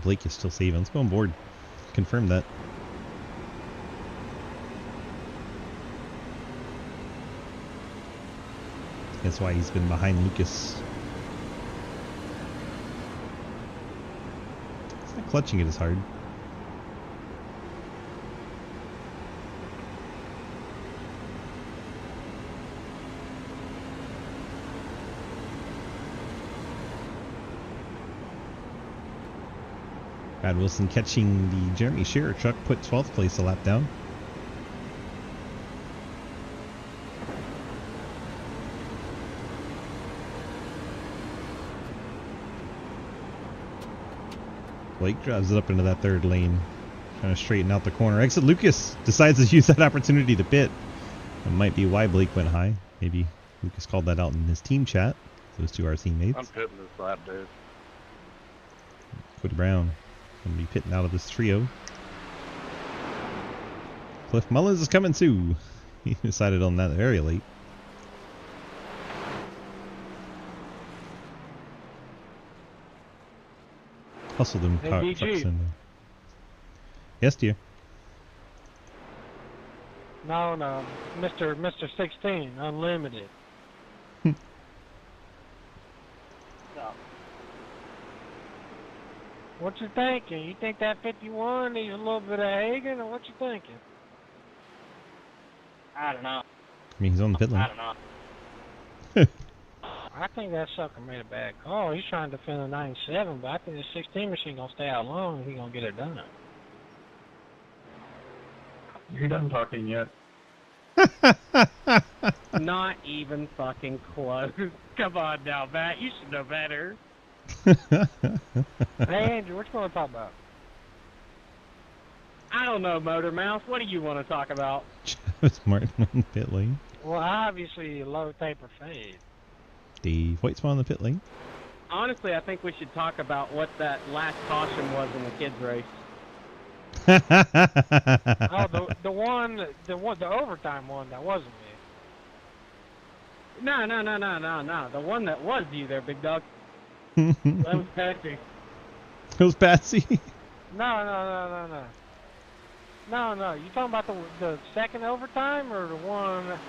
Blake is still saving. Let's go on board. Confirm that. That's why he's been behind Lucas. It's not clutching it as hard. Brad Wilson catching the Jeremy Shearer truck, put 12th place a lap down. Blake drives it up into that third lane, trying to straighten out the corner. Exit Lucas decides to use that opportunity to pit. That might be why Blake went high. Maybe Lucas called that out in his team chat. Those two are teammates. I'm pitting this lap, dude. Cody Brown going to be pitting out of this trio. Cliff Mullins is coming too. He decided on that very late. Hustle them Hey, trucks DG. in. Yes, dear. No, Mr. 16, unlimited. No. What you thinking? You think that 51 needs a little bit of Hagen, or what you thinking? I don't know. I mean, he's on the pit lane. I don't know. I think that sucker made a bad call. He's trying to defend a 97, but I think the 16 machine gonna stay out long and he's gonna get it done. You're done talking yet. Not even fucking close. Come on now, Matt. You should know better. Hey, Andrew, what you want to talk about? I don't know, Motor Mouse. What do you want to talk about? Travis Martin on the pit lane. Well, obviously, low taper fade. Dave Whitespawn on the pit lane. Honestly, I think we should talk about what that last caution was in the kids' race. Oh, the overtime one, that wasn't me. No. The one that was you there, big dog. That was Patsy. It was Patsy. No. You talking about the second overtime or the one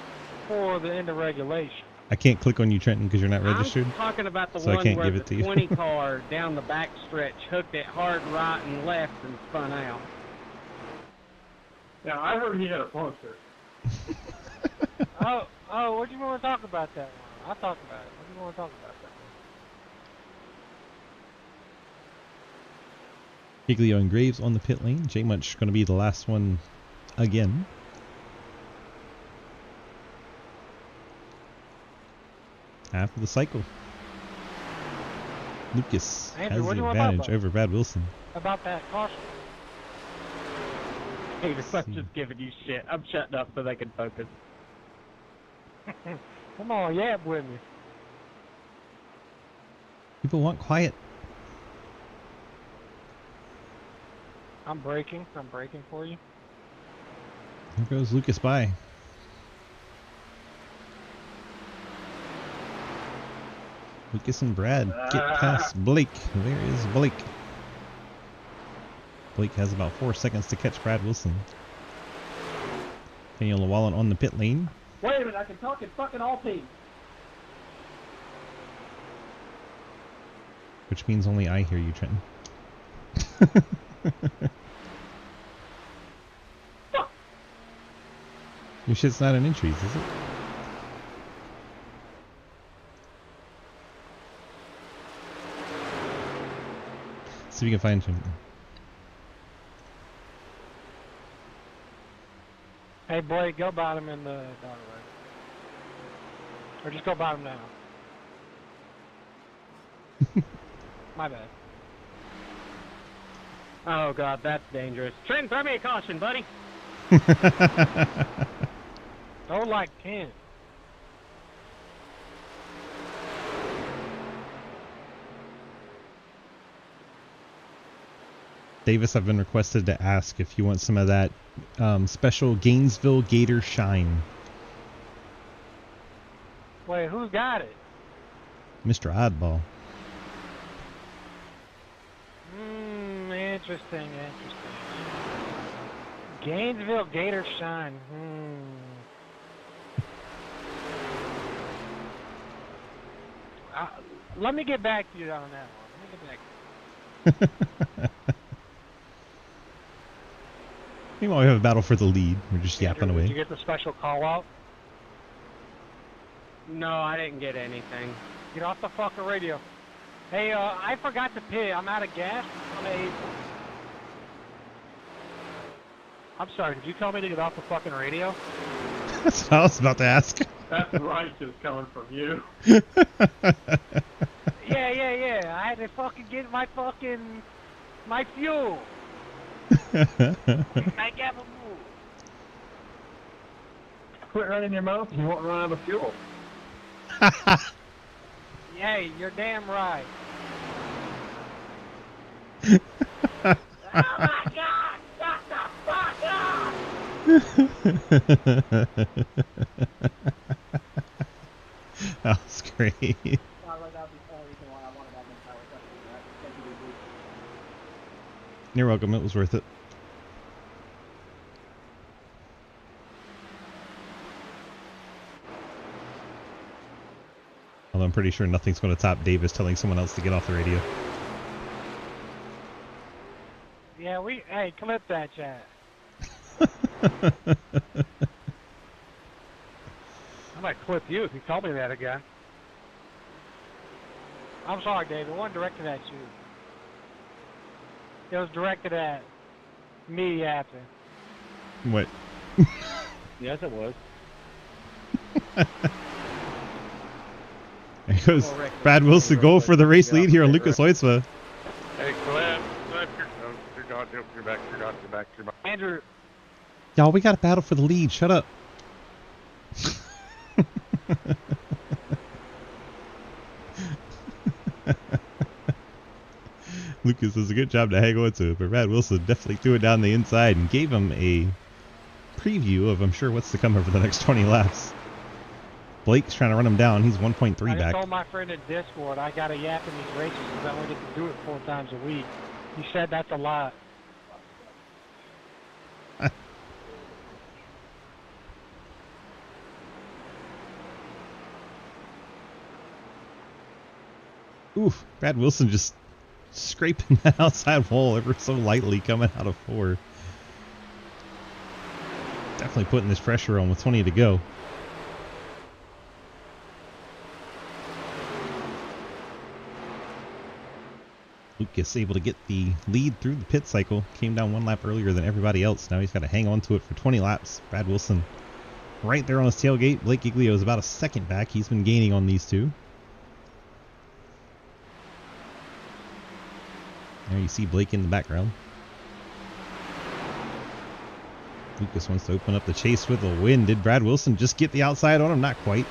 for the end of regulation? I can't click on you, Trenton, because you're not registered. I'm talking about the so I one can't where give it the to you. 20 car down the back stretch hooked it hard right and left and spun out. Yeah, I heard he had a poster. Oh, what do you want to talk about that one? I'll talk about it. What do you want to talk about that one? Giglio and Graves on the pit lane. J Munch going to be the last one again. After the cycle. Lucas Andrew, has what do the you want to talk advantage about? over Brad Wilson. About that caution. Hey, I'm just giving you shit. I'm shutting up so they can focus. Come on, yap with me. People want quiet. I'm braking for you. Here goes Lucas by. Lucas and Brad get past Blake. There is Blake. Blake has about 4 seconds to catch Brad Wilson. Daniel Llewellyn on the pit lane. Wait a minute, I can talk in fucking all teams. Which means only I hear you, Trenton. Your shit's not in entries, is it? See if we can find him. Hey, Blake, go bottom in the dog leg. Or just go bottom now. My bad. Oh god, that's dangerous. Trent, throw me a caution, buddy. Go like 10. Davis, I've been requested to ask if you want some of that special Gainesville Gator Shine. Wait, who's got it? Mr. Oddball. Interesting. Gainesville Gator Shine. Let me get back to you on that one. Meanwhile, we have a battle for the lead. We're just yapping Andrew, away. Did you get the special call out? No, I didn't get anything. Get off the fucking radio. Hey, I forgot to pit. I'm out of gas on a... I'm sorry, did you tell me to get off the fucking radio? That's what I was about to ask. That's righteous coming from you. Yeah. I had to fucking get my fuel. I got my fuel. Quit running your mouth and you won't run out of fuel. Hey, you're damn right. Oh my God! Shut the fuck up! That was great. You're welcome. It was worth it. Although I'm pretty sure nothing's going to top Davis telling someone else to get off the radio. Yeah, hey, clip that chat. I might clip you if you tell me that again. I'm sorry, Dave. It wasn't directed at you. It was directed at me yapping. What? Yes, it was. There goes Brad Wilson, goal for the race lead here on Lucas Oitzma. Hey, Glenn, you're gone. You're back. Andrew, Y'all, we got a battle for the lead. Shut up. Lucas does a good job to hang on to it, but Brad Wilson definitely threw it down the inside and gave him a preview of, I'm sure, what's to come over the next 20 laps. Blake's trying to run him down. He's 1.3 I back. just told my friend in Discord I got to yap in these races because I only get to do it 4 times a week. He said that's a lot. Oof, Brad Wilson just scraping that outside wall ever so lightly coming out of 4. Definitely putting this pressure on with 20 to go. Lucas able to get the lead through the pit cycle. Came down 1 lap earlier than everybody else. Now he's got to hang on to it for 20 laps. Brad Wilson right there on his tailgate. Blake Giglio is about a second back. He's been gaining on these two. There you see Blake in the background. Lucas wants to open up the chase with a win. Did Brad Wilson just get the outside on him? Not quite.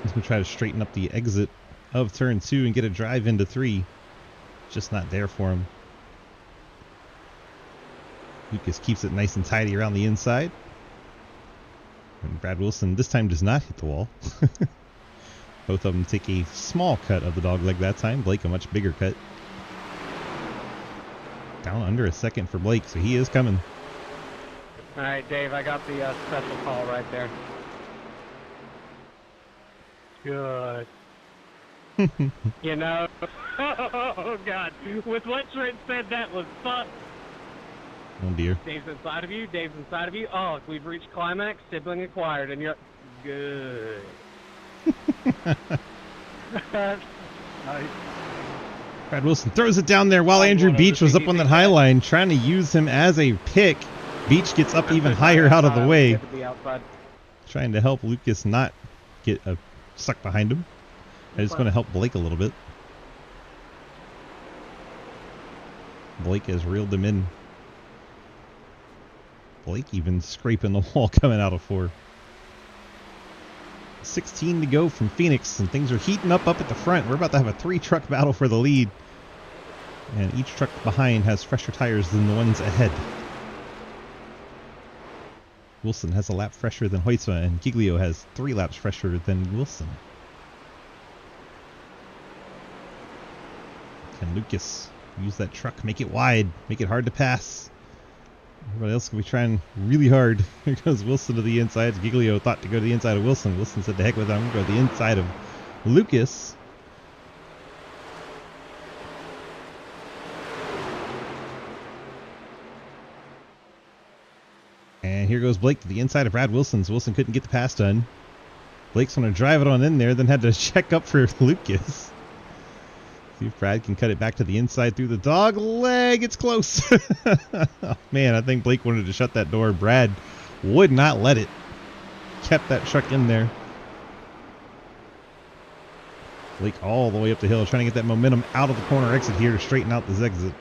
He's going to try to straighten up the exit of turn 2 and get a drive into 3. Just not there for him. Lucas keeps it nice and tidy around the inside. And Brad Wilson this time does not hit the wall. Both of them take a small cut of the dog leg that time. Blake a much bigger cut. Down under a second for Blake, so he is coming. All right, Dave, I got the special call right there. Good. You know, oh God, with what Trent said, that was fun. Oh dear. Dave's inside of you. Dave's inside of you. Oh, we've reached climax. Sibling acquired, and you're good. Nice. Brad Wilson throws it down there while Andrew Beach was up on that high line, trying to use him as a pick. Beach gets up even higher out of the way, trying to help Lucas not get stuck behind him. And it's going to help Blake a little bit. Blake has reeled him in. Blake even scraping the wall coming out of 4. 16 to go from Phoenix, and things are heating up at the front. We're about to have a 3-truck battle for the lead. And each truck behind has fresher tires than the ones ahead. Wilson has a lap fresher than Hoytsma, and Giglio has 3 laps fresher than Wilson. Can Lucas use that truck, make it wide, make it hard to pass? Everybody else can be trying really hard. Here goes Wilson to the inside. Giglio thought to go to the inside of Wilson. Wilson said, "The heck with it, I'm going to go to the inside of Lucas." And here goes Blake to the inside of Brad Wilson's. Wilson couldn't get the pass done. Blake's going to drive it on in there, then had to check up for Lucas. See if Brad can cut it back to the inside through the dog leg. It's close. Oh, man, I think Blake wanted to shut that door. Brad would not let it. Kept that truck in there. Blake all the way up the hill, trying to get that momentum out of the corner exit here to straighten out this exit.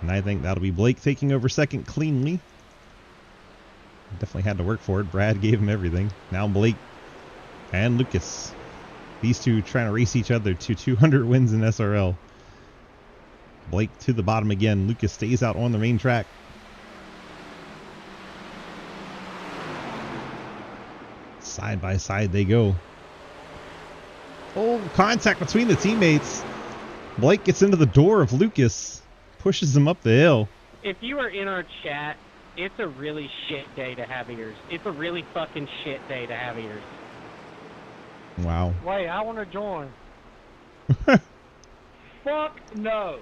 And I think that'll be Blake taking over second cleanly. Definitely had to work for it. Brad gave him everything. Now Blake and Lucas. These two trying to race each other to 200 wins in SRL. Blake to the bottom again. Lucas stays out on the main track. Side by side they go. Oh, contact between the teammates. Blake gets into the door of Lucas. Pushes him up the hill. If you are in our chat, it's a really shit day to have ears. It's a really fucking shit day to have ears. Wow. Wait, I want to join. Fuck no.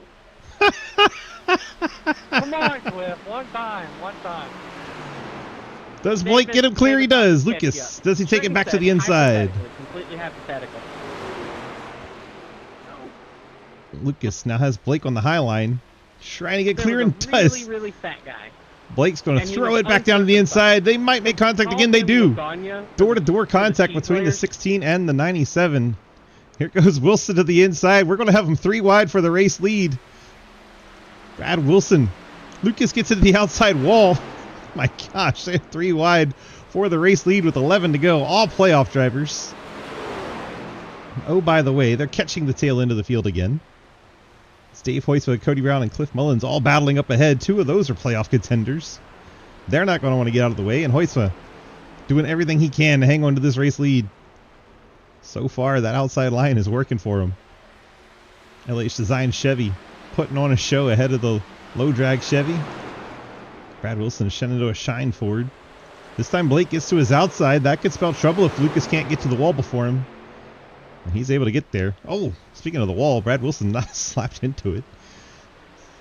Come on, Cliff. One time. Does Blake get him clear? He does. Lucas, does he take it back to the inside? Completely hypothetical. Lucas now has Blake on the high line. Trying to get clear and Really, does. really fat guy. Blake's going to throw it back down to the inside. They might make contact again. They do. Door-to-door contact between the 16 and the 97. Here goes Wilson to the inside. We're going to have him 3 wide for the race lead. Brad Wilson. Lucas gets into the outside wall. My gosh, they're 3 wide for the race lead with 11 to go. All playoff drivers. Oh, by the way, they're catching the tail end of the field again. It's Dave Hoytsma, Cody Brown, and Cliff Mullins all battling up ahead. 2 of those are playoff contenders. They're not going to want to get out of the way. And Hoytsma doing everything he can to hang on to this race lead. So far, that outside line is working for him. LH Design Chevy putting on a show ahead of the low drag Chevy. Brad Wilson shedding into a shine Ford. This time Blake gets to his outside. That could spell trouble if Lucas can't get to the wall before him. And he's able to get there. Oh, speaking of the wall, Brad Wilson not slapped into it.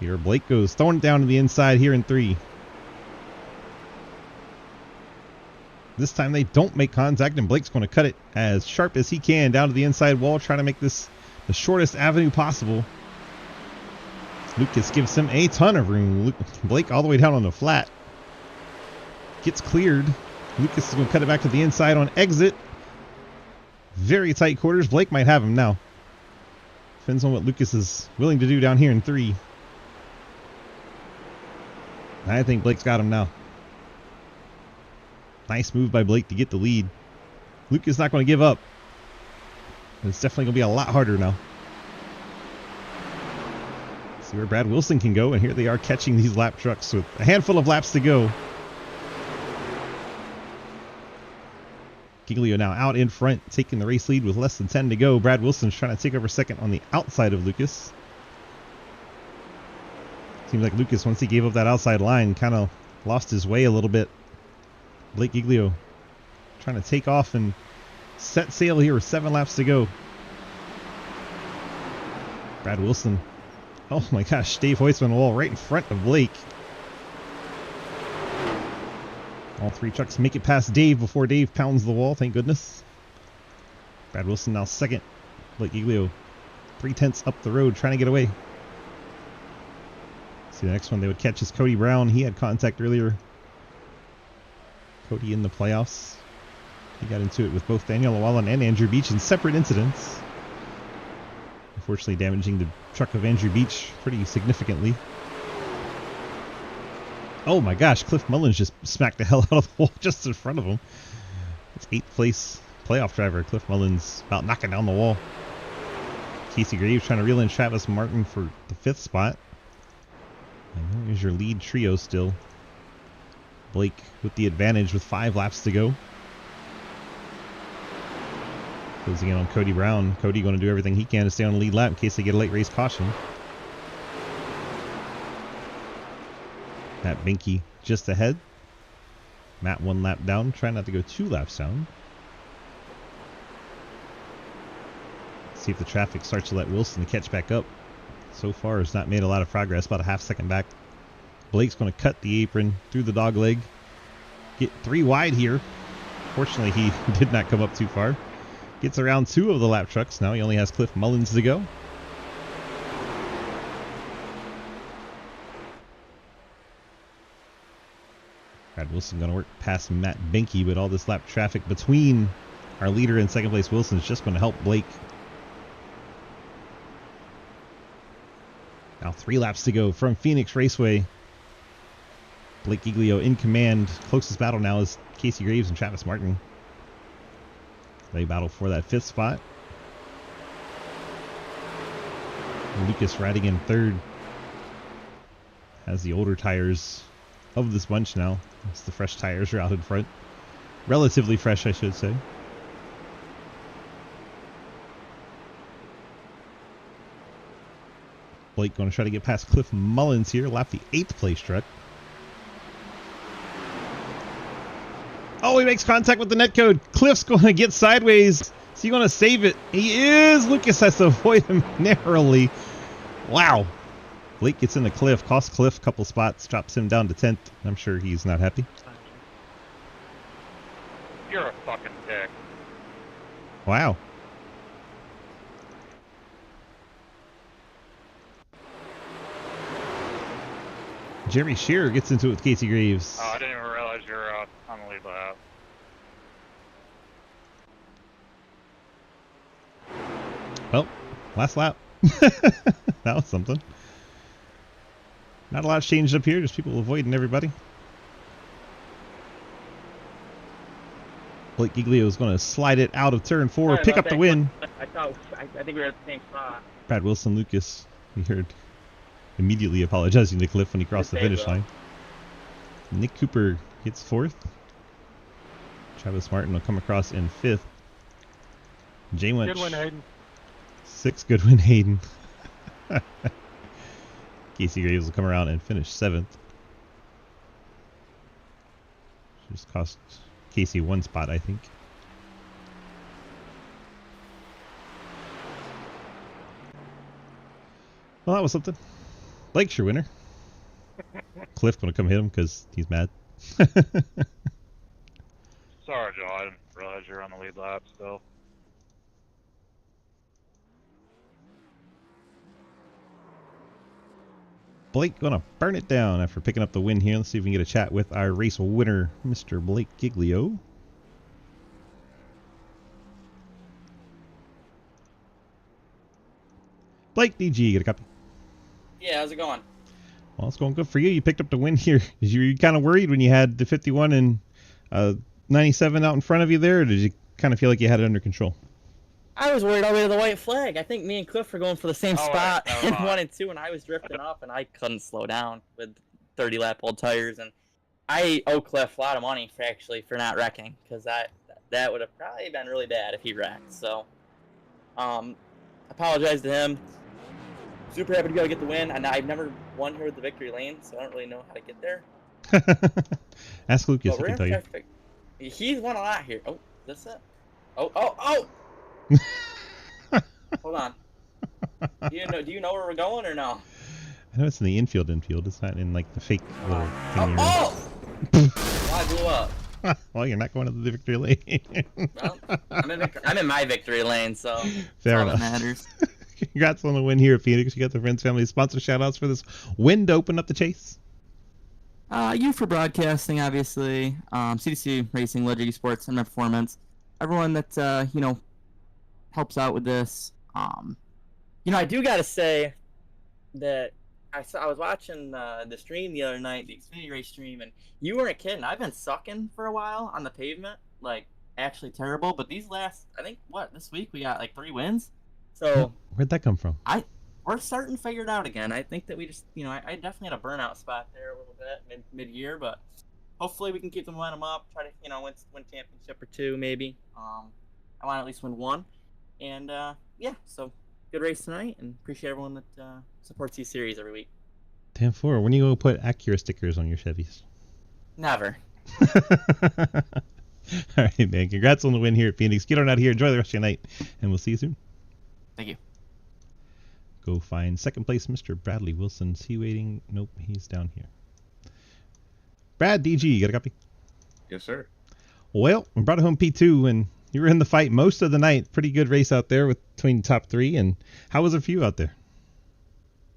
Here Blake goes, throwing it down to the inside here in 3. This time they don't make contact, and Blake's going to cut it as sharp as he can down to the inside wall, trying to make this the shortest avenue possible. Lucas gives him a ton of room. Blake all the way down on the flat. Gets cleared. Lucas is going to cut it back to the inside on exit. Very tight quarters. Blake might have him now. Depends on what Lucas is willing to do down here in 3. I think Blake's got him now. Nice move by Blake to get the lead. Lucas not going to give up. It's definitely going to be a lot harder now. See where Brad Wilson can go, and here they are catching these lap trucks with a handful of laps to go. Giglio now out in front, taking the race lead with less than 10 to go. Brad Wilson's trying to take over second on the outside of Lucas. Seems like Lucas, once he gave up that outside line, kind of lost his way a little bit. Blake Giglio trying to take off and set sail here with 7 laps to go. Brad Wilson. Oh my gosh, Dave Hoytsman wall right in front of Blake. All 3 trucks make it past Dave before Dave pounds the wall, thank goodness. Brad Wilson now second. Blake Giglio 3/10 up the road trying to get away. See, the next one they would catch is Cody Brown. He had contact earlier. Cody in the playoffs. He got into it with both Daniel Llewellyn and Andrew Beach in separate incidents. Unfortunately damaging the truck of Andrew Beach pretty significantly. Oh my gosh, Cliff Mullins just smacked the hell out of the wall just in front of him. It's 8th place playoff driver Cliff Mullins about knocking down the wall. Casey Graves trying to reel in Travis Martin for the 5th spot. And there's your lead trio still. Blake with the advantage with 5 laps to go. Closing in on Cody Brown. Cody going to do everything he can to stay on the lead lap in case they get a late race caution. Matt Binky just ahead. Matt 1 lap down, trying not to go 2 laps down. See if the traffic starts to let Wilson catch back up. So far has not made a lot of progress, about a half second back. Blake's going to cut the apron through the dog leg. Get 3 wide here. Fortunately, he did not come up too far. Gets around 2 of the lap trucks. Now he only has Cliff Mullins to go. Brad Wilson going to work past Matt Binky, but all this lap traffic between our leader and second place Wilson is just going to help Blake. Now 3 laps to go from Phoenix Raceway. Blake Giglio in command. Closest battle now is Casey Graves and Travis Martin. They battle for that 5th spot. Lucas riding in 3rd. Has the older tires of this bunch now. As the fresh tires are out in front. Relatively fresh, I should say. Blake going to try to get past Cliff Mullins here. Lap the 8th place truck. Oh, he makes contact with the netcode. Cliff's going to get sideways. Is he going to save it? He is. Lucas has to avoid him narrowly. Wow. Blake gets into Cliff. Costs Cliff a couple spots. Drops him down to 10th. I'm sure he's not happy. You're a fucking dick. Wow. Jerry Shearer gets into it with Casey Graves. Oh, I didn't even realize you were on the lead lap. Well, last lap. That was something. Not a lot's changed up here, just people avoiding everybody. Blake Giglio is going to slide it out of turn 4, Sorry pick about up the that. win. I think we were at the same spot. Brad Wilson, Lucas, we heard immediately apologizing to Cliff when he crossed the finish line. Nick Cooper gets 4th. Travis Martin will come across in 5th. Jay Winch. Good win, Hayden. 6th. Good win, Hayden. Casey Graves will come around and finish 7th. Just cost Casey 1 spot, I think. Well, that was something. Lakeshire winner. Cliff gonna come hit him because he's mad. Sorry, Joe. I didn't realize you were on the lead lap still. Blake gonna burn it down after picking up the win here. Let's see if we can get a chat with our race winner, Mr. Blake Giglio. Blake, DG, get a copy. Yeah, how's it going? Well, it's going good for you. You picked up the win here. Did you kind of worried when you had the 51 and 97 out in front of you there, or did you kind of feel like you had it under control? I was worried all the way to the white flag. I think me and Cliff were going for the same spot never in mind. 1 and 2, and I was drifting up, and I couldn't slow down with 30-lap old tires. And I owe Cliff a lot of money for not wrecking, because that would have probably been really bad if he wrecked. So, apologize to him. Super happy to be able to get the win, and I've never won here with the victory lane, so I don't really know how to get there. Ask Lucas, But I can tell you. He's won a lot here. Oh, that's it. Oh! Hold on. Do you know where we're going or no? I know it's in the infield. It's not in like the fake little thing. Oh! Well, I blew up. Well, you're not going to the victory lane. Well, I'm in my victory lane, so Fair that's all enough. that matters. Congrats on the win here at Phoenix. You got the Friends Family sponsor shout-outs for this win to open up the chase. You for broadcasting, obviously. CDC Racing, Legend Sports, and Performance. Everyone that helps out with this. I do gotta say that I was watching the stream the other night, the Xfinity race stream, and you weren't kidding. I've been sucking for a while on the pavement, like actually terrible. But these last, I think, this week we got like 3 wins. So Where'd that come from? we're starting to figure it out again. I think that we just, I definitely had a burnout spot there a little bit mid-year, but hopefully we can keep the momentum up, try to, win championship or two maybe. I want to at least win one. And, yeah, so good race tonight, and appreciate everyone that supports these series every week. 10-4. When are you going to put Acura stickers on your Chevys? Never. All right, man. Congrats on the win here at Phoenix. Get on out here. Enjoy the rest of your night, and we'll see you soon. Thank you. Go find second place, Mr. Bradley Wilson. Is he waiting? Nope, he's down here. Brad, DG, you got a copy? Yes, sir. Well, we brought home P2, and you were in the fight most of the night. Pretty good race out there between top three. And how was it for you out there?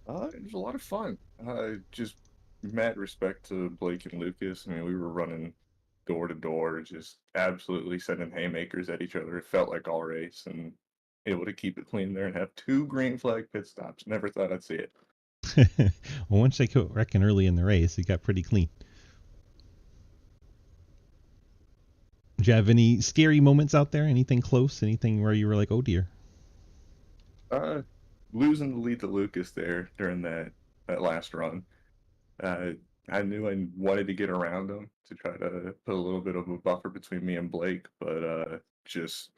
It was a lot of fun. Just mad respect to Blake and Lucas. I mean, we were running door to door, just absolutely sending haymakers at each other. It felt like all race, and able to keep it clean there and have 2 green flag pit stops. Never thought I'd see it. Well, once they quit wrecking early in the race, it got pretty clean. Did you have any scary moments out there? Anything close? Anything where you were like, oh dear? Losing the lead to Lucas there during that last run. I knew I wanted to get around him to try to put a little bit of a buffer between me and Blake, but just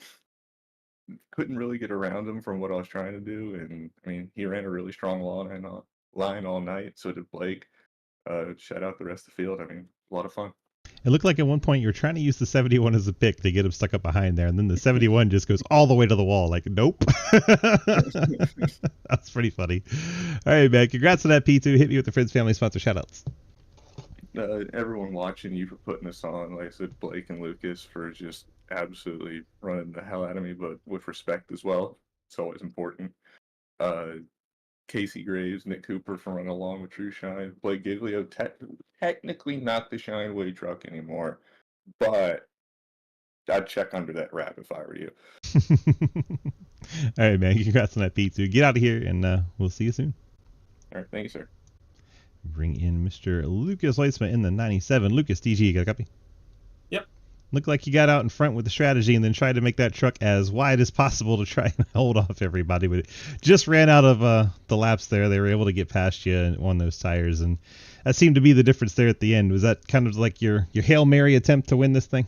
couldn't really get around him from what I was trying to do. And I mean, he ran a really strong line all night. So did Blake. Shout out the rest of the field. I mean, a lot of fun. It looked like at one point you were trying to use the 71 as a pick to get him stuck up behind there, and then the 71 just goes all the way to the wall. Like, nope. That's pretty funny. All right, man. Congrats on that P2. Hit me with the friends, family, sponsor shoutouts. Everyone watching, you for putting us on. Like I said, Blake and Lucas for just absolutely running the hell out of me, but with respect as well. It's always important. Casey Graves, Nick Cooper for running along with True Shine. Blake Giglio, technically not the Shine Way truck anymore, but I'd check under that wrap if I were you. All right, man. Congrats on that P2. Get out of here, and we'll see you soon. All right, thank you, sir. Bring in Mr. Lucas Weitzman in the 97. Lucas, DG, you got a copy? Yep. Looked like you got out in front with the strategy and then tried to make that truck as wide as possible to try and hold off everybody. But it just ran out of the laps there. They were able to get past you on those tires. And that seemed to be the difference there at the end. Was that kind of like your Hail Mary attempt to win this thing?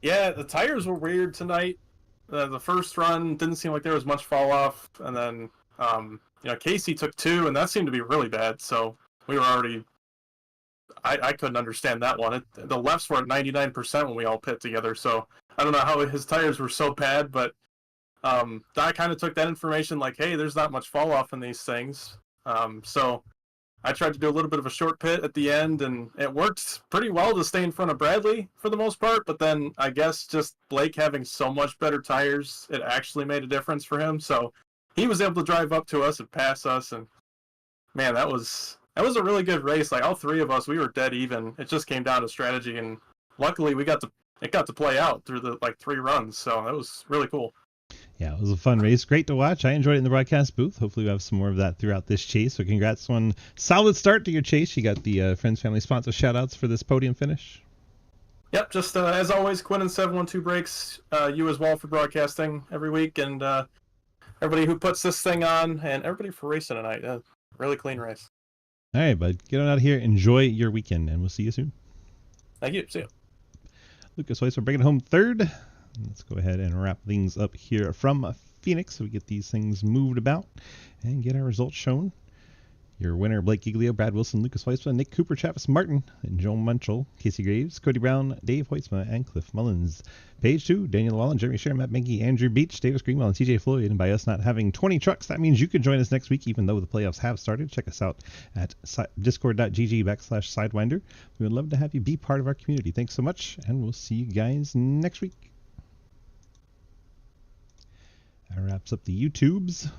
Yeah, the tires were weird tonight. The first run didn't seem like there was much fall off. And then, Casey took 2, and that seemed to be really bad. So we were already... I couldn't understand that one. The lefts were at 99% when we all pit together, so I don't know how his tires were so bad, but I kind of took that information like, hey, there's not much fall off in these things. So I tried to do a little bit of a short pit at the end, and it worked pretty well to stay in front of Bradley for the most part, but then I guess just Blake having so much better tires, it actually made a difference for him, so he was able to drive up to us and pass us, and man, that was a really good race. Like, all 3 of us, we were dead even. It just came down to strategy, and luckily it got to play out through the 3 runs, so that was really cool. Yeah, it was a fun race. Great to watch. I enjoyed it in the broadcast booth. Hopefully we'll have some more of that throughout this chase. So congrats on solid start to your chase. You got the Friends Family sponsor shout-outs for this podium finish. Yep, just as always, Quinn and 712 Breaks, you as well for broadcasting every week, and everybody who puts this thing on, and everybody for racing tonight. Really clean race. All right, bud. Get on out of here. Enjoy your weekend, and we'll see you soon. Thank you. See you. Lucas Weiss, we're bringing home third. Let's go ahead and wrap things up here from Phoenix so we get these things moved about and get our results shown. Your winner, Blake Giglio, Brad Wilson, Lucas Weitzman, Nick Cooper, Travis Martin, and Joe Munchell, Casey Graves, Cody Brown, Dave Hoitzma, and Cliff Mullins. Page 2, Daniel Wallen, Jeremy Sher, Matt Menke, Andrew Beach, Davis Greenwell, and TJ Floyd. And by us not having 20 trucks, that means you can join us next week, even though the playoffs have started. Check us out at discord.gg/Sidewinder. We would love to have you be part of our community. Thanks so much, and we'll see you guys next week. That wraps up the YouTubes.